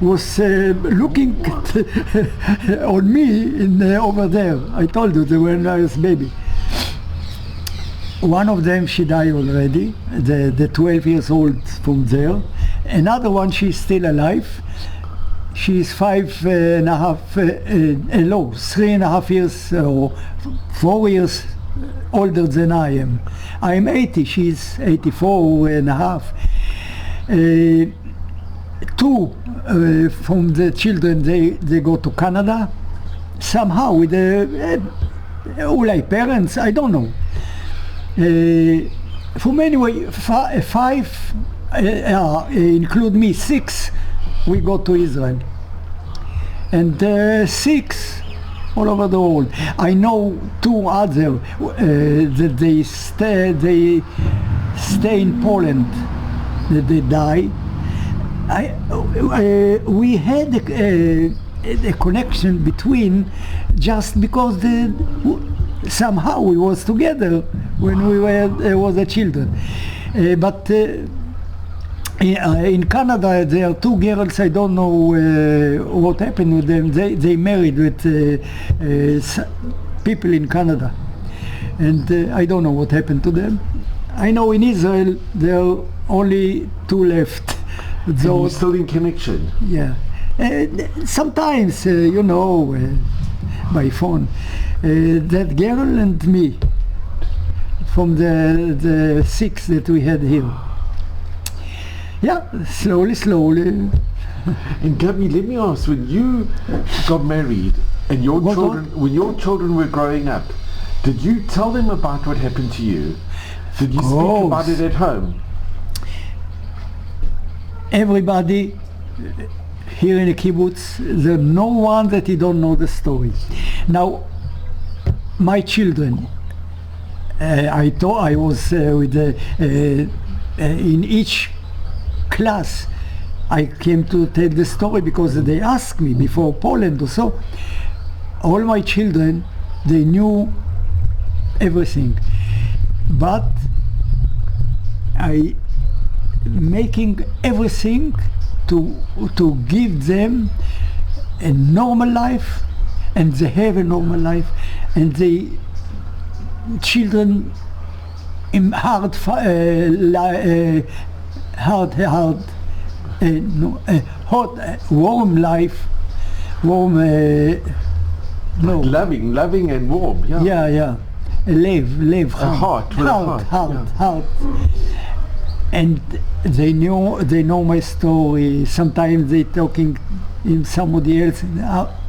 was looking on me over there. I told you, they were when I was baby. One of them, she died already, the 12 years old from there. Another one, she's still alive. She's 3.5 years or 4 years older than I am. I'm 80, she's 84 and a half. 2 from the children, they go to Canada, somehow with like parents, I don't know. From anyway, 5, include me, 6, we go to Israel. And 6 all over the world. I know 2 other that they stay in Poland, that they die. We had a connection between, just because somehow we was together when we was a children. But in Canada, there are 2 girls. I don't know what happened with them. They married with people in Canada, and I don't know what happened to them. I know in Israel there are only 2 left. And you're still in connection? Yeah. Sometimes, by phone. That girl and me, from the 6 that we had here. Yeah, slowly. And Gabi, let me ask, when you got married and when your children were growing up, did you tell them about what happened to you? Did you speak about it at home? Everybody here in the kibbutz, there's no one that he don't know the story. Now, my children, I thought I was with in each class. I came to tell the story because they asked me before Poland or so. All my children, they knew everything, but I making everything to give them a normal life, and they have a normal life, and the children in hot, warm life, loving and warm. Yeah. Heart. And they know my story. Sometimes they talking in somebody else,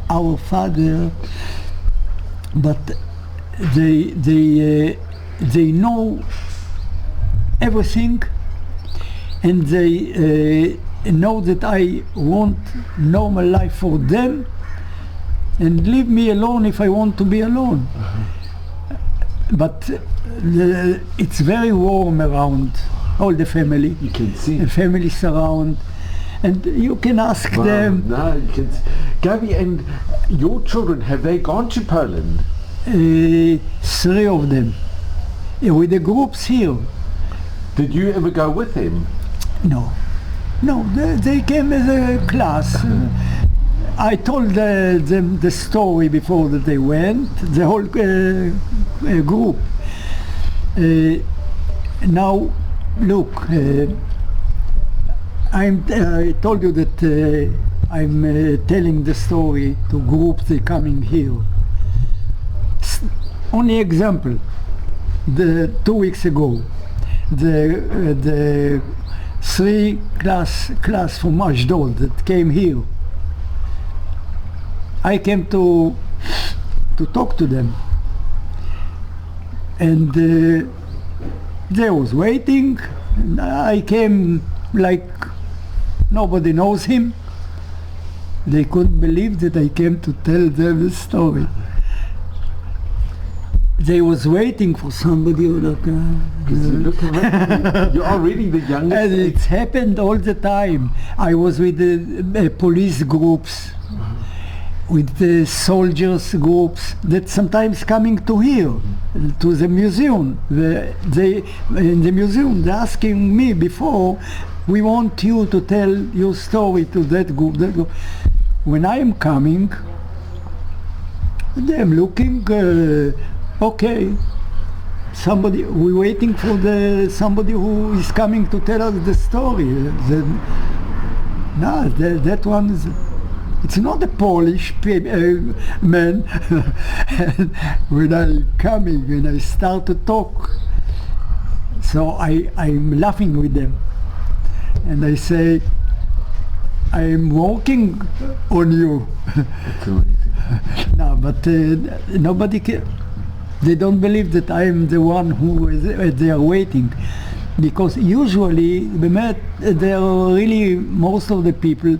our father, but they know everything, and they know that I want normal life for them, and leave me alone if I want to be alone. But it's very warm around all the family. You can see. The families around, and you can ask them. No, you can. Gabi, and your children, have they gone to Poland? 3 of them. with the groups here. Did you ever go with him? No, they came as a class. I told them the story before that they went, the whole group. Now, look, I told you that I'm telling the story to groups that coming here. Only example, 2 weeks ago, the 3 class from Ashdod that came here. I came to talk to them, and they was waiting. And I came like nobody knows him. They couldn't believe that I came to tell them the story. They was waiting for somebody who look. You are really the youngest. And it's happened all the time. I was with the police groups, with the soldiers groups that sometimes coming to here, to the museum. In the museum they're asking me before, we want you to tell your story to that group, that group. When I am coming, they're looking, okay, somebody, we're waiting for somebody who is coming to tell us the story. That one is, it's not a Polish man. When I coming and I start to talk, so I'm laughing with them, and I say, I'm working on you. No, but nobody can. They don't believe that I am the one who is, they are waiting, because usually they are really most of the people.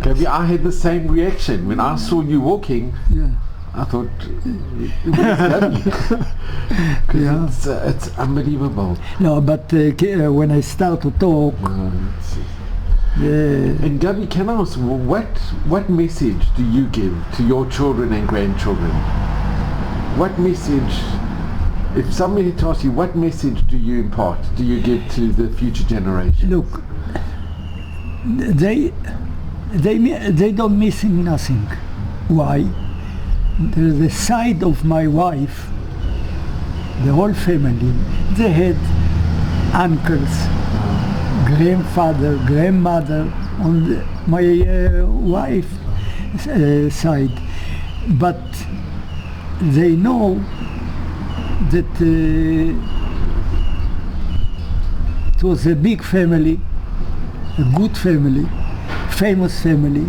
Gabi, I had the same reaction when I saw you walking. Yeah. I thought, where's Gabi? Yeah. It's unbelievable. No, but when I start to talk, And Gabi, can I ask, what message do you give to your children and grandchildren? What message, if somebody had to ask you, what message do you impart, do you give to the future generation? look, they don't missing nothing. Why? The side of my wife, the whole family, they had uncles, grandfather, grandmother on my wife's side, but they know that it was a big family, a good family, famous family,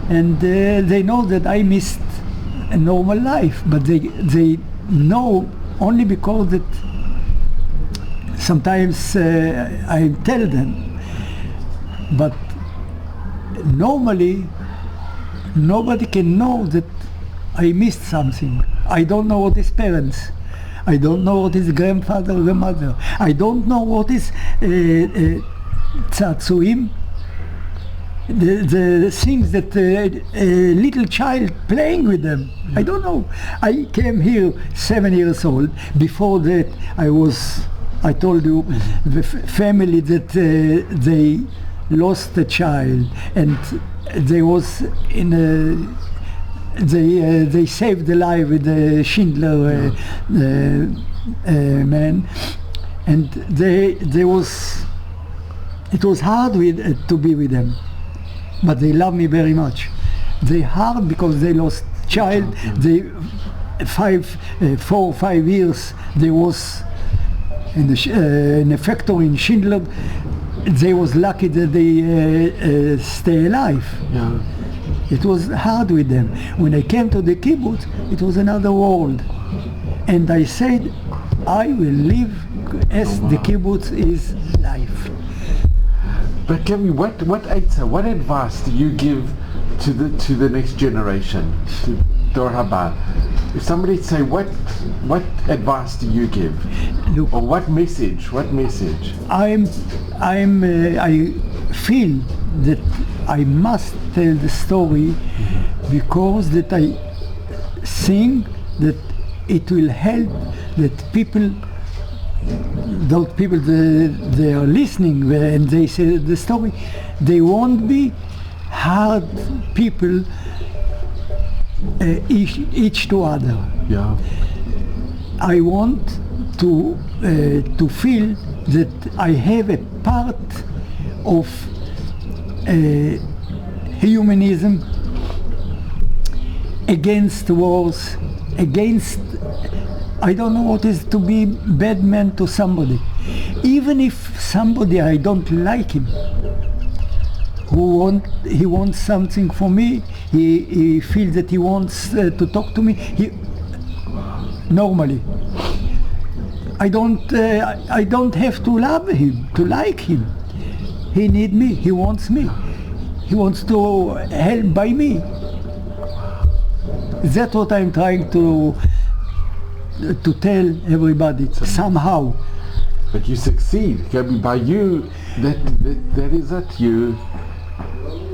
and they know that I missed a normal life, but they know only because that sometimes I tell them, but normally nobody can know that I missed something. I don't know what is parents. I don't know what is grandfather or grandmother. I don't know what is tzatzuim, the things that a little child playing with them. I don't know. I came here 7 years old. Before that, I told you, the family that they lost a child, and they was in a, they saved the life with the Schindler man, and it was hard to be with them, but they love me very much. They hard because they lost child. They 4 or 5 years they was in a factory in Schindler. They was lucky that they stay alive. Yeah. It was hard with them. When I came to the kibbutz, it was another world, and I said, I will live as the kibbutz is life. But Gabi, what advice do you give to the next generation, to Dor Haba? If somebody say, what advice do you give? Look, Or what message? I feel that I must tell the story because that I think that it will help that people, those people they are listening and they say the story, they won't be hard people each to other. Yeah. I want to feel that I have a part of humanism against wars, against, I don't know what is to be bad man to somebody. Even if somebody I don't like him, he wants something from me, he feels that he wants to talk to me, normally. I don't have to love him, to like him. He needs me, he wants me. He wants to help by me. That's what I'm trying to tell everybody, somehow. But you succeed, Gabi, by you, that is it,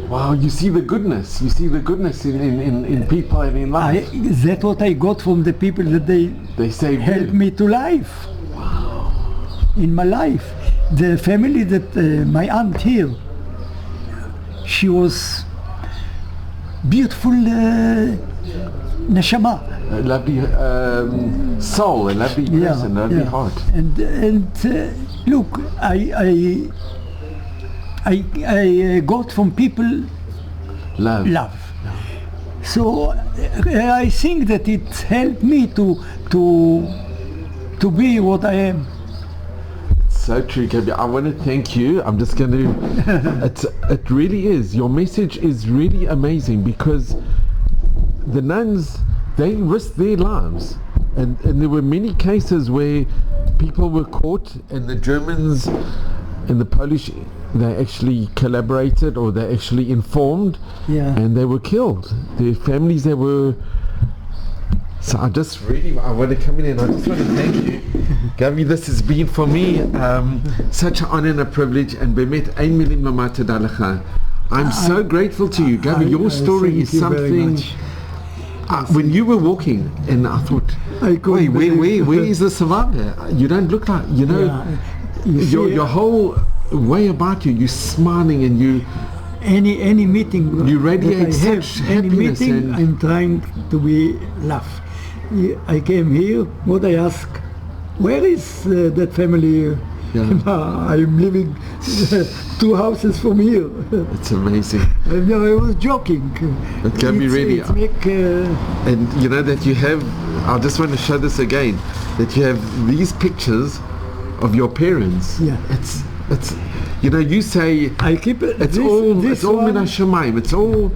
wow, you see the goodness in people and in life. That's what I got from the people that they saved helped me to life. Wow. In my life. The family that my aunt here, she was beautiful neshama. A lovely soul, a lovely person, a lovely heart. And look, I got from people love. So I think that it helped me to be what I am. So true, Gabi. I want to thank you. I'm just going to, it really is. Your message is really amazing, because the nuns, they risked their lives. And there were many cases where people were caught, and the Germans and the Polish, they actually collaborated, or they actually informed, and they were killed. Their families, they were. So I want to come in and I just want to thank you. Gabi, this has been for me such an honor and a privilege, and bemet ein milim lomar toda lecha. I'm so grateful to you, Gabi. Your story is something. When you were walking, and I thought, wait, where is the survivor? You don't look like, your whole way about you, you're smiling, and you. Any meeting you radiate such happiness. Meeting, I'm trying to be laugh. I came here. What I ask, where is that family? I'm living 2 houses from here. It's amazing. I was joking. It can be really. And you know that you have. I just want to show this again. That you have these pictures of your parents. Yeah. It's. You say I keep it. It's all min hashamayim. It's all.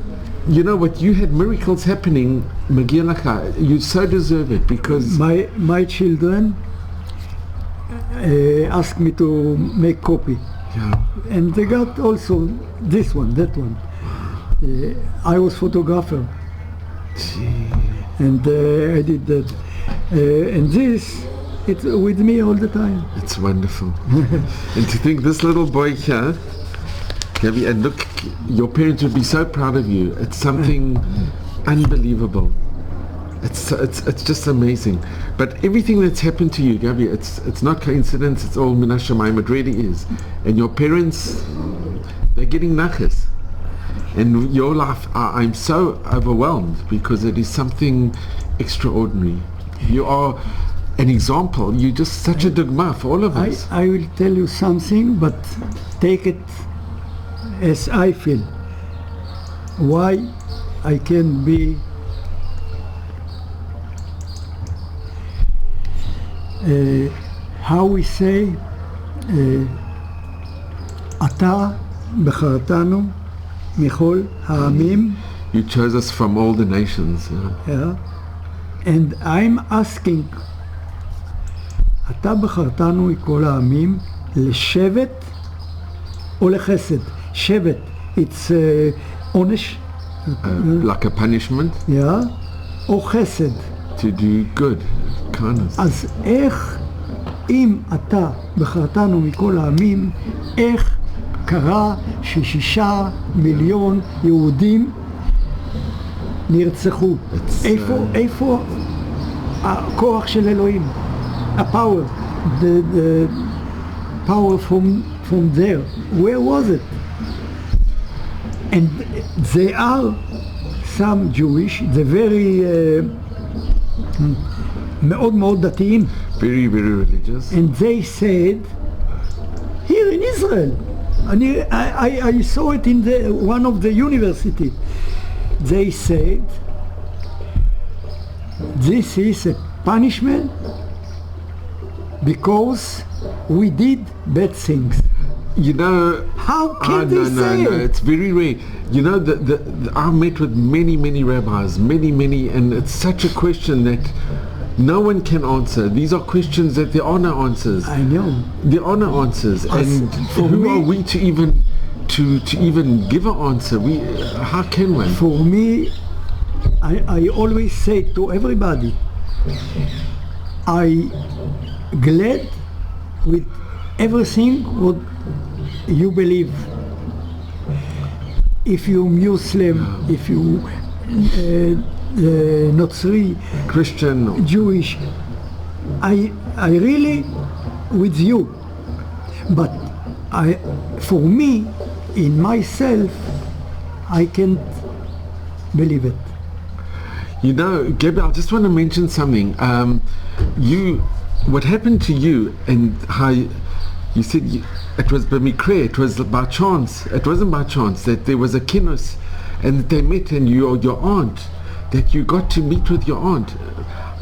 You know what? You had miracles happening. Magia lecha. You so deserve it, because my children asked me to make copy. Yeah. And they got also this one, that one. I was photographer. And I did that. And this. It's with me all the time. It's wonderful. And to think this little boy here, Gabi, and look, your parents would be so proud of you. It's something unbelievable. It's just amazing. But everything that's happened to you, Gabi, it's not coincidence. It's all min hashamayim. It really is. And your parents, they're getting nachas. And your life, I'm so overwhelmed, because it is something extraordinary. You are an example. You're just such a dogma for all of us. I will tell you something, but take it as I feel. Why I can be how we say אתה בחרתנו מכל העמים. You chose us from all the nations. Yeah. And I'm asking, אתה בחרתנו מכל העמים לשבט או לחסד? שבט, it's עונש. Like a punishment? Yeah. או חסד. To do good, kindness. אז איך, אם אתה בחרתנו מכל העמים, איך קרה ש6 מיליון יהודים נרצחו? איפה הכוח של אלוהים, power, the power from there. Where was it? And they are some Jewish, they're very מאוד מאוד דתיים. Very, very religious. And they said, here in Israel, I saw it in one of the university. They said, this is a punishment because we did bad things. You know, How can they say it? It's very rare. You know, I met with many rabbis, many, and it's such a question that no one can answer. These are questions that there are no answers. I know. There are no answers, and for who me- are we to even give an answer? How can one? For me, I always say to everybody, I glad with everything what you believe. If you Muslim, if you Notzri, Christian, Jewish, I really with you. But for me, in myself, I can't believe it. you know, Gabi, I just want to mention something. What happened to you and how you said it was b'mikre, it was by chance. It wasn't by chance that there was a kinus and that they met, and your aunt, that you got to meet with your aunt.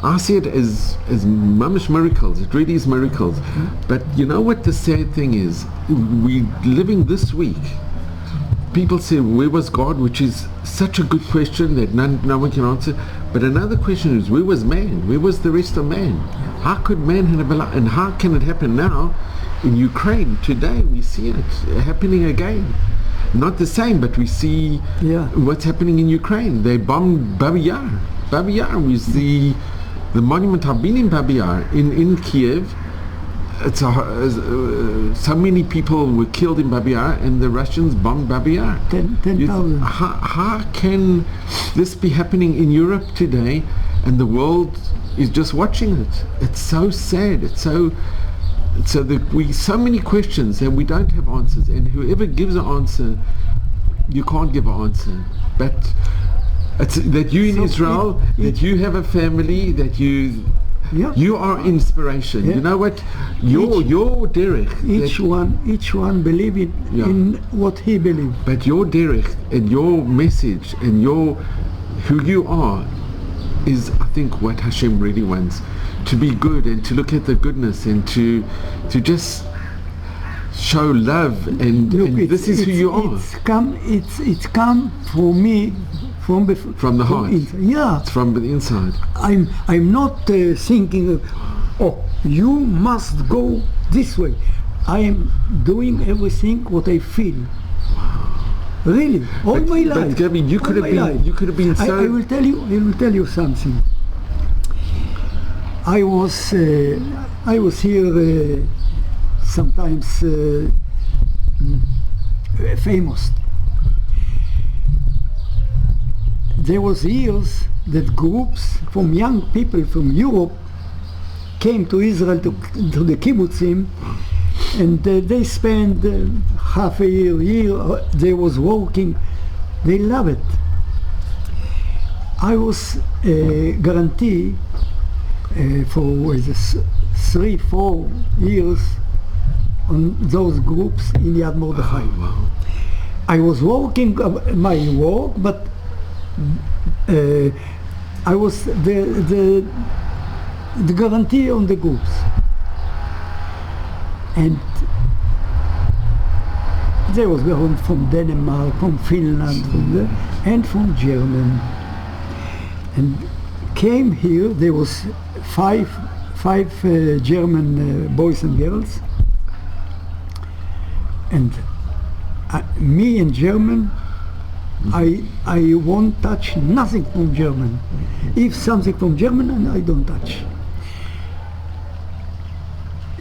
I see it as mamish miracles. It really is miracles. But you know what the sad thing is? We living this week. People say, where was God? Which is such a good question that no one can answer. But another question is, where was man? Where was the rest of man? How could man have a life? And how can it happen now in Ukraine? Today we see it happening again. Not the same, but we see what's happening in Ukraine. They bombed Babi Yar. Babi Yar was the monument. I've been in Babi Yar in Kiev. It's so many people were killed in Babi Yar, and the Russians bombed Babi Yar. 10,000. How can this be happening in Europe today, and the world is just watching it? It's so sad. It's so that so many questions and we don't have answers, and whoever gives an answer, you can't give an answer. But it's that you in Israel, that you have a family, that you are inspiration. You know what? Your derech. Each one believe in what he believes. But your derech and your message and who you are is, I think, what Hashem really wants. To be good and to look at the goodness and to just show love and this is who you are. It's come for me from the heart. Yeah. It's from the inside. I'm not thinking, you must go this way. I am doing everything what I feel. Really, all my life. But Gabi, you could have been so. I will tell you something. I was here sometimes famous. There was years that groups from young people from Europe came to Israel to the kibbutzim, and they spent half a year. They was working. They love it. I was guaranteed for 3-4 years on those groups in Yad Mordechai. Oh, wow. I was working my work, but I was the guarantee on the groups. And there was from Denmark, from Finland, and from Germany. And came here, there was five German boys and girls, and me in German, I won't touch nothing from German. If something from German, I don't touch.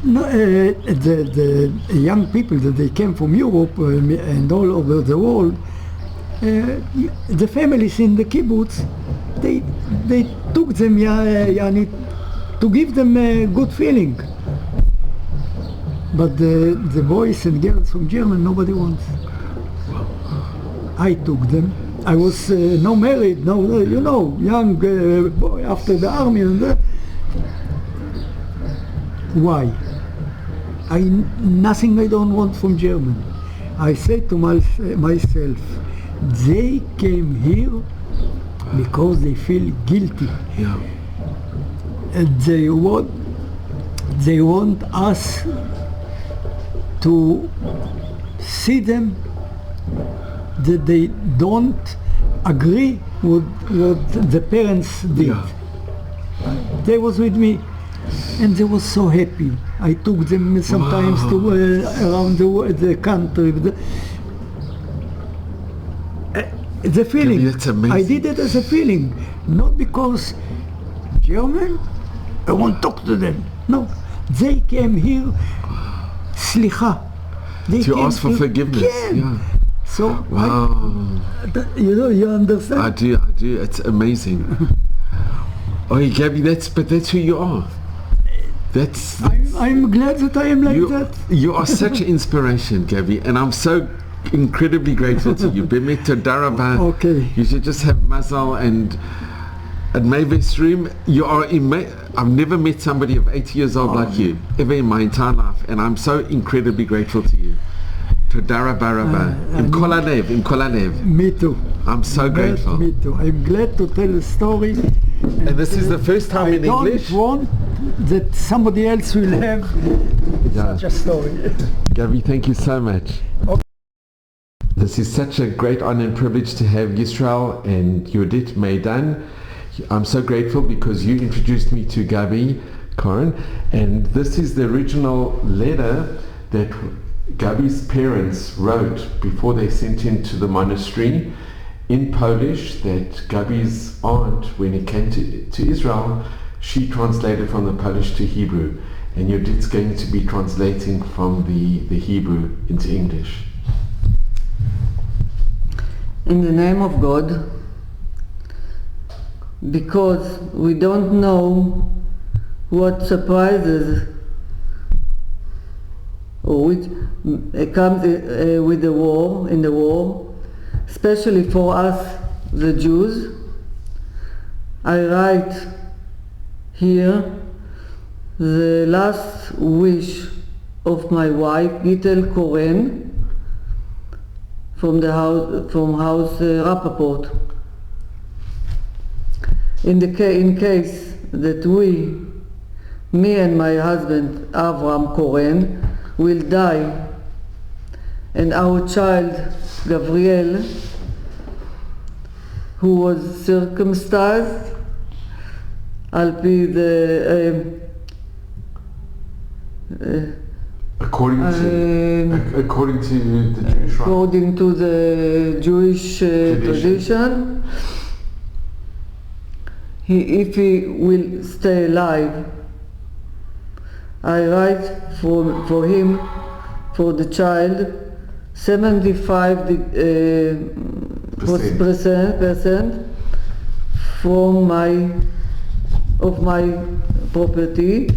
No, the young people that they came from Europe and all over the world, the families in the kibbutz, they took them to give them a good feeling. But the boys and girls from Germany, nobody wants. I took them. I was no married, no, you know, young boy after the army. And why? Nothing I don't want from Germany. I say to myself, they came here because they feel guilty. Yeah. And they want us to see them that they don't agree with what the parents did. Yeah. They was with me and they was so happy. I took them sometimes to around the country. The feeling, Gabi, that's amazing. I did it as a feeling, not because German, I won't talk to them. No, they came here, slicha. They To came ask for forgiveness. Yeah. So, Wow. you understand? I do. It's amazing. Oh, Gabi, that's who you are. That's I'm glad that I am like that. You are such an inspiration, Gabi, and I'm so incredibly grateful to you. Bemet toda rabba. Okay. You should just have mazal and Mavis Room. You are I've never met somebody of 80 years old like you ever in my entire life, and I'm so incredibly grateful to you. Toda rabba rabba. Im kol halev. Me too. I'm so grateful. Me too. I'm glad to tell a story. And this is the first time in English. I don't want that somebody else will have such a story. Gabi, thank you so much. Okay. This is such a great honor and privilege to have Yisrael and Yudit Meidan. I'm so grateful because you introduced me to Gabi Korn, and this is the original letter that Gabi's parents wrote before they sent him to the monastery in Polish, that Gabi's aunt, when he came to Israel, she translated from the Polish to Hebrew, and Yudit's going to be translating from the Hebrew into English. In the name of God, because we don't know what surprises or which comes with the war, especially for us, the Jews. I write here the last wish of my wife, Gabi Korn, from house Rappaport. In case that me and my husband Avram Korn will die, and our child Gabriel, who was circumcised al-pi the According to the Jewish rite. according to the Jewish tradition, if he will stay alive, I write for him, for the child, 75% from of my property,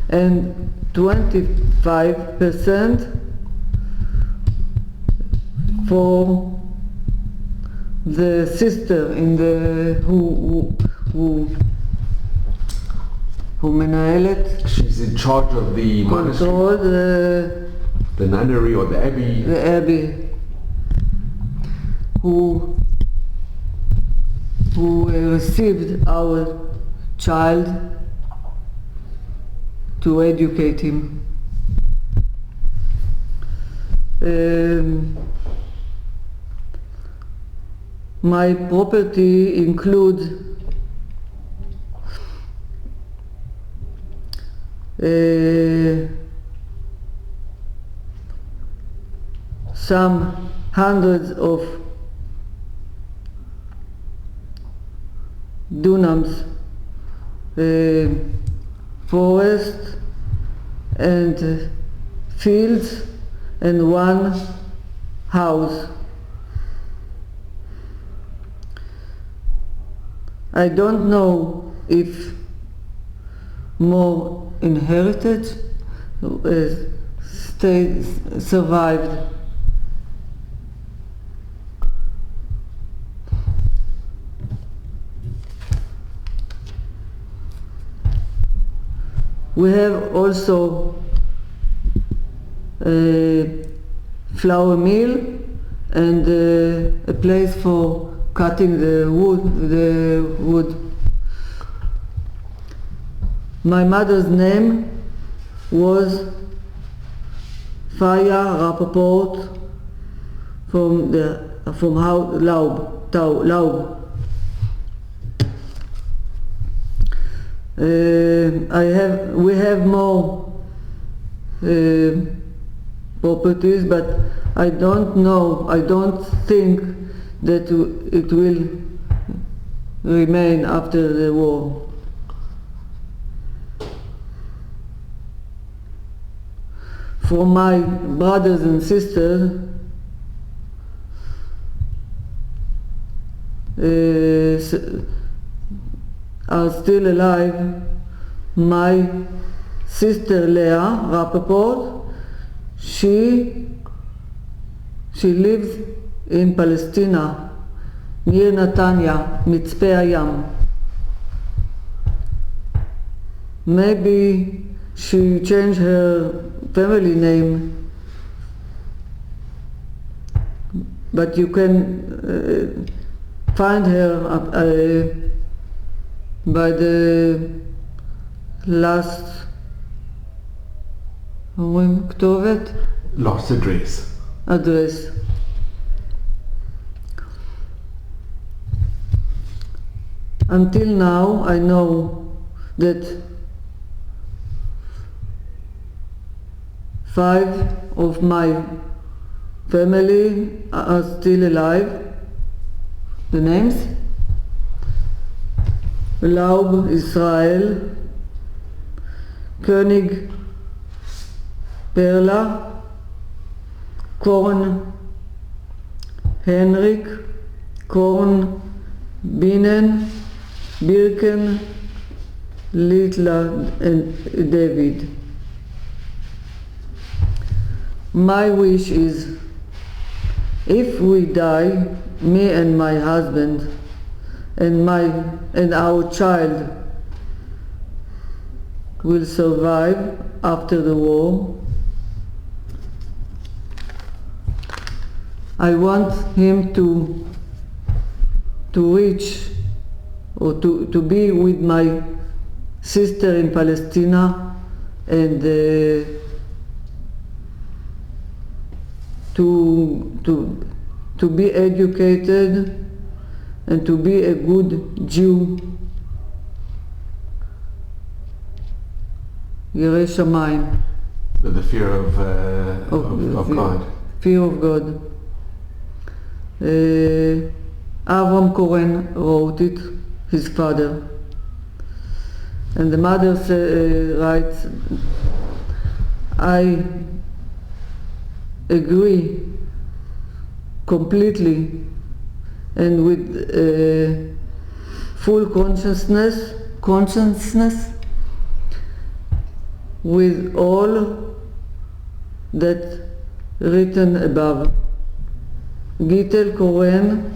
and 25% for the sister in the who מנהלת, She's in charge of the monastery, control the nunnery or the abbey. the abbey, who received our child to educate him. My property includes some hundreds of dunams, forest and fields, and one house. I don't know if more inherited, survived. We have also a flour mill and a place for cutting the wood. My mother's name was Faya Rappaport from Laub. We have more properties, but I don't think that it will remain after the war. For my brothers and sisters, are still alive. My sister Leah Rappaport, she lives in Palestine, near Netanya, Mitzpe Hayam. Maybe she changed her family name, but you can find her by the last כתובת? Last address. Until now, I know that 5 of my family are still alive. The names? Laub Israel, König Perla, Korn Henrik, Korn Bienen, Birken, Litla and David. My wish is, if we die, me and my husband and our child will survive after the war, I want him to reach or to be with my sister in Palestine and to be educated and to be a good Jew. Yirei Shamayim. With the fear of God. Fear of God. Avram Korn wrote it, his father. And the mother writes, I agree completely and with full consciousness with all that written above. Gitel Korn,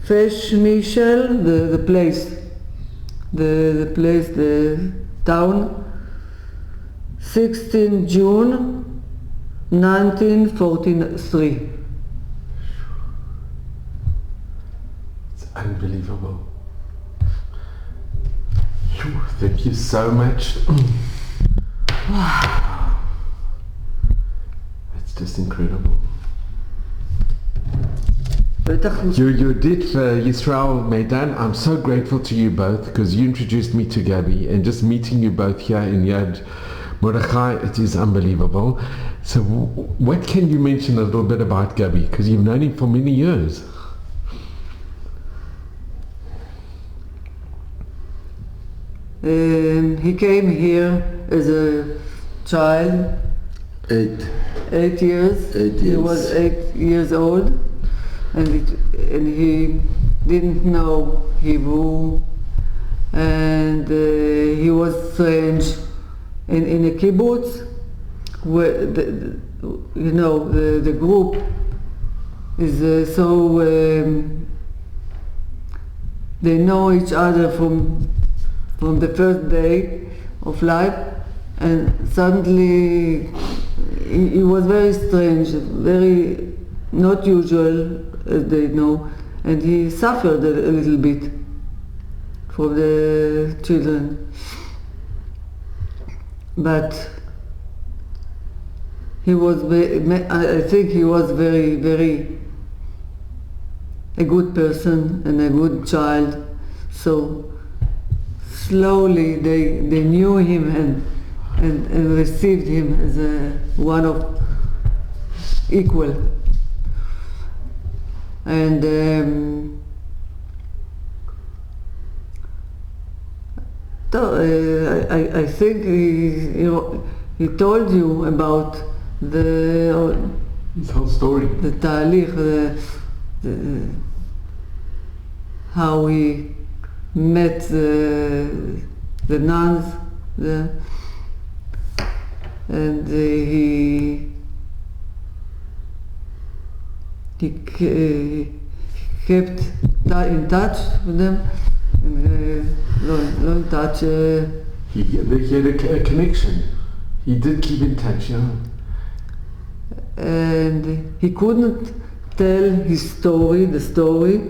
Fesh Michel, the place, the town, 16 June 1943. It's unbelievable. Phew, thank you so much. It's just incredible. You did for Yisrael Meidan. I'm so grateful to you both because you introduced me to Gabi, and just meeting you both here in Yad Mordechai, it is unbelievable. So what can you mention a little bit about Gabi, because you've known him for many years? He came here as a child. 8 years. He was 8 years old, and he didn't know Hebrew, and he was strange in a kibbutz, where the group is so they know each other from the first day of life, and suddenly he was very strange, very not usual, as they know, and he suffered a little bit for the children. But he was, I think he was very, very a good person and a good child. So slowly they knew him and received him as one of equal. And I think he told you about his whole story. The talich, how he met the nuns, and he kept in touch with them. Long touch. He had a connection. He did keep in touch, yeah. And he couldn't tell his story, the story,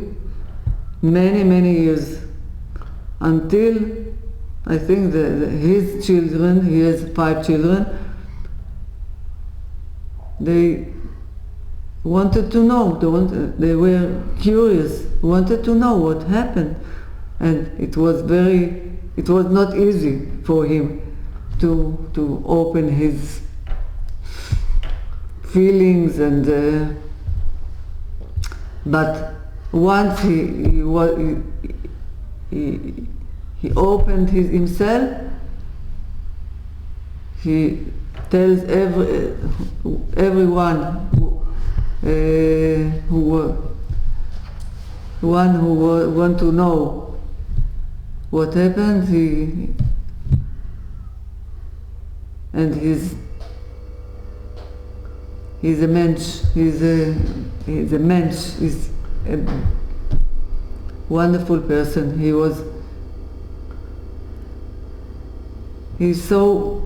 many years, until I think his children, he has 5 children, they wanted to know, they were curious, wanted to know what happened. And it was not easy for him to open his feelings, and but once he opened himself, he tells everyone who want to know what happened. He's a mensch. He's a mensch. He's a wonderful person. He's so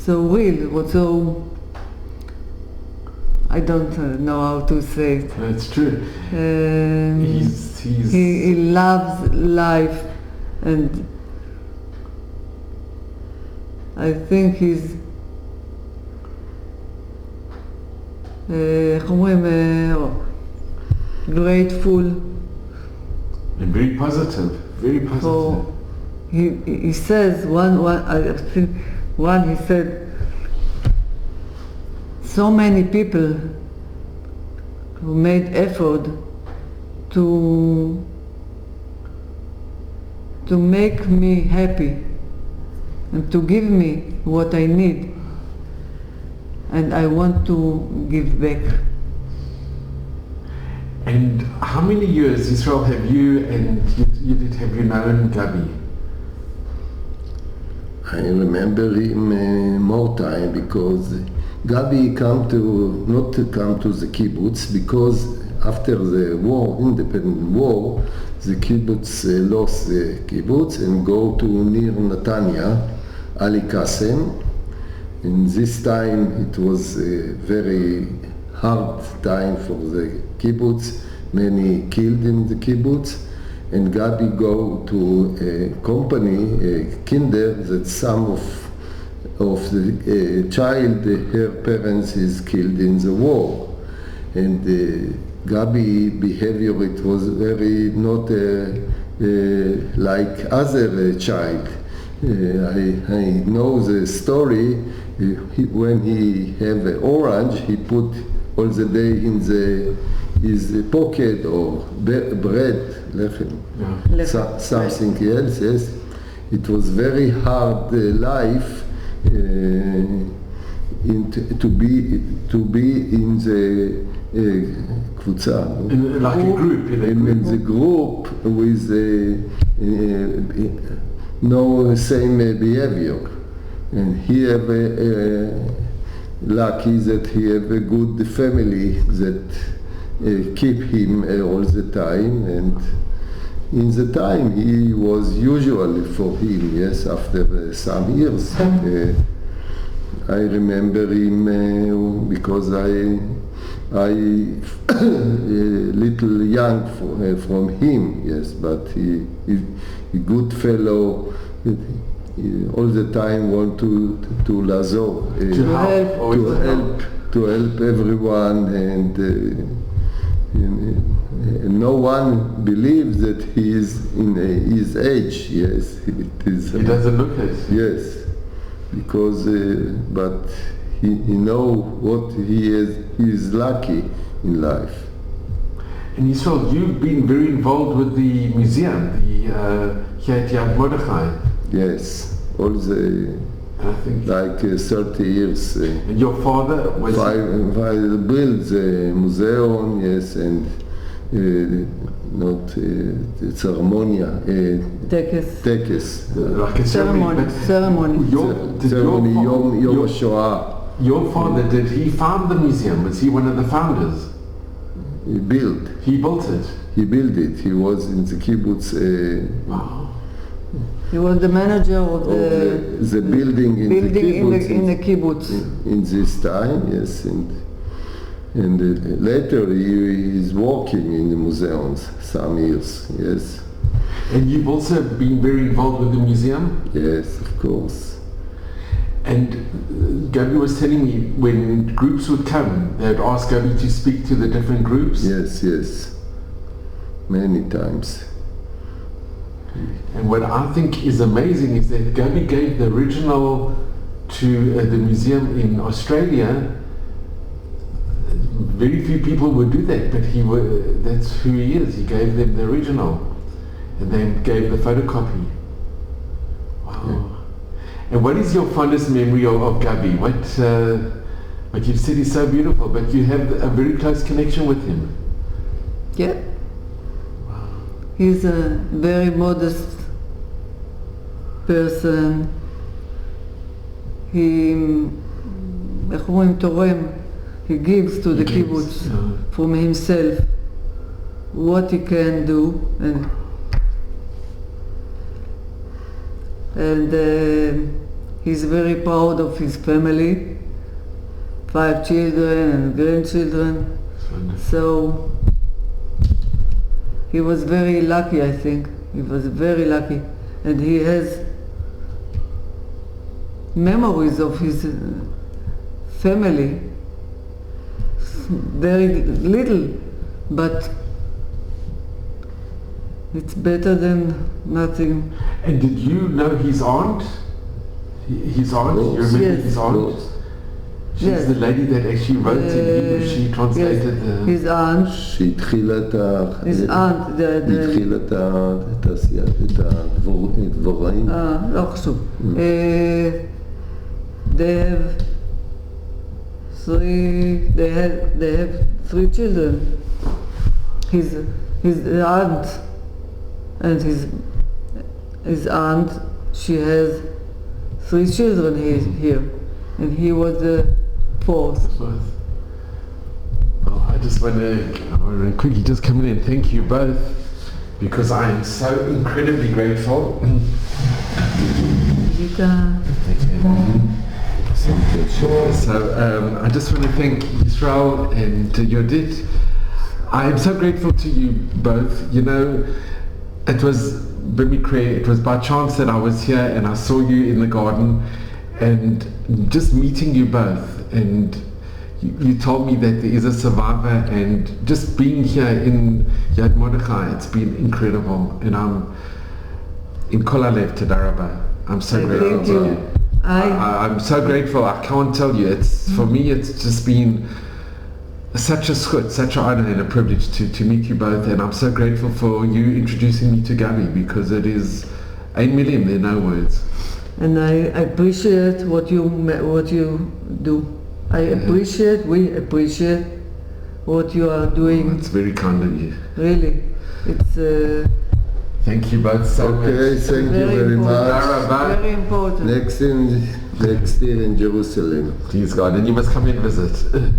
real. So I don't know how to say it. That's true. He loves life, and I think he's grateful. And very positive. Very positive. So he says I think he said, so many people who made effort to make me happy and to give me what I need, and I want to give back. And how many years, Israel, have you and Judith, have you known Gabi? I remember him more time, because Gabi not to come to the kibbutz, because after the war, independent war, the kibbutz lost the kibbutz and go to near Netanya, Ali Qasem. In this time it was a very hard time for the kibbutz, many killed in the kibbutz, and Gabi go to a company, a kinder, that some of the child, her parents is killed in the war. And Gabi behavior, it was very not like other child. I know the story. When he have an orange, he put all the day in his pocket, or bread, lechem, something else. Yes, it was very hard life to be in the קבוצה. Like a group. In the group with no same behavior. And he have lucky that he have a good family that keep him all the time, and in the time he was usually for him, yes, after some years. I remember him because I little young from him, yes, but he good fellow. All the time want to lazor, to help everyone, and no one believes that he is in his age. Yes, it is. He doesn't look it. Yes, because but he know what he is. He is lucky in life. And Israel, you've been very involved with the museum, here at Yad Mordechai. Yes, all the like 30 years. And your father was built the museum, yes, and not ceremonia, tekes. Like a ceremony. Ceremony. Yom HaShoah. Your father, did he found the museum? Was he one of the founders? He built it. He built it. He was in the kibbutz. Wow. He was the manager of the building in the kibbutz. In this time, yes, and later he is working in the museums some years, yes. And you've also been very involved with the museum? Yes, of course. And Gabi was telling me when groups would come, they'd ask Gabi to speak to the different groups? Yes, many times. And what I think is amazing is that Gabi gave the original to the museum in Australia. Very few people would do that, but that's who he is. He gave them the original and then gave the photocopy. Wow. Yeah. And what is your fondest memory of Gabi? What you've said is so beautiful, but you have a very close connection with him. Yeah. He's a very modest person. He, איך אומרים, תורם. He gives to the kibbutz from himself what he can do, and he's very proud of his family, 5 children and grandchildren. So he was very lucky, I think. He was very lucky. And he has memories of his family. Very little, but it's better than nothing. And did you know his aunt? His aunt? No. You remember Yes. his aunt? No. She's the lady that actually wrote in Hebrew. She translated his aunt. שהתחילה His aunt. התחילה את הדבוראים. לא חשוב. They have 3 children. His aunt and his aunt, she has 3 children here, and he was the 4th. Oh, I just want to quickly just come in and thank you both, because I am so incredibly grateful. So I just want to thank Israel and Yodit. I am so grateful to you both. You know, it was by chance that I was here and I saw you in the garden, and just meeting you both, and you told me that there is a survivor, and just being here in Yad Mordechai, it's been incredible, and I'm in Kol Halev Toda Rabba. I'm so grateful to you. I'm so grateful. I can't tell you. For me, it's just been such a zchut, such an honor and a privilege to meet you both, and I'm so grateful for you introducing me to Gabi, because it is ein milim, there are no words. And I appreciate what you do. We appreciate what you are doing. It's very kind of you. Really, it's Thank you both so much. Okay, thank you very much. Very important. Next year in Jerusalem. Please God, and you must come and visit.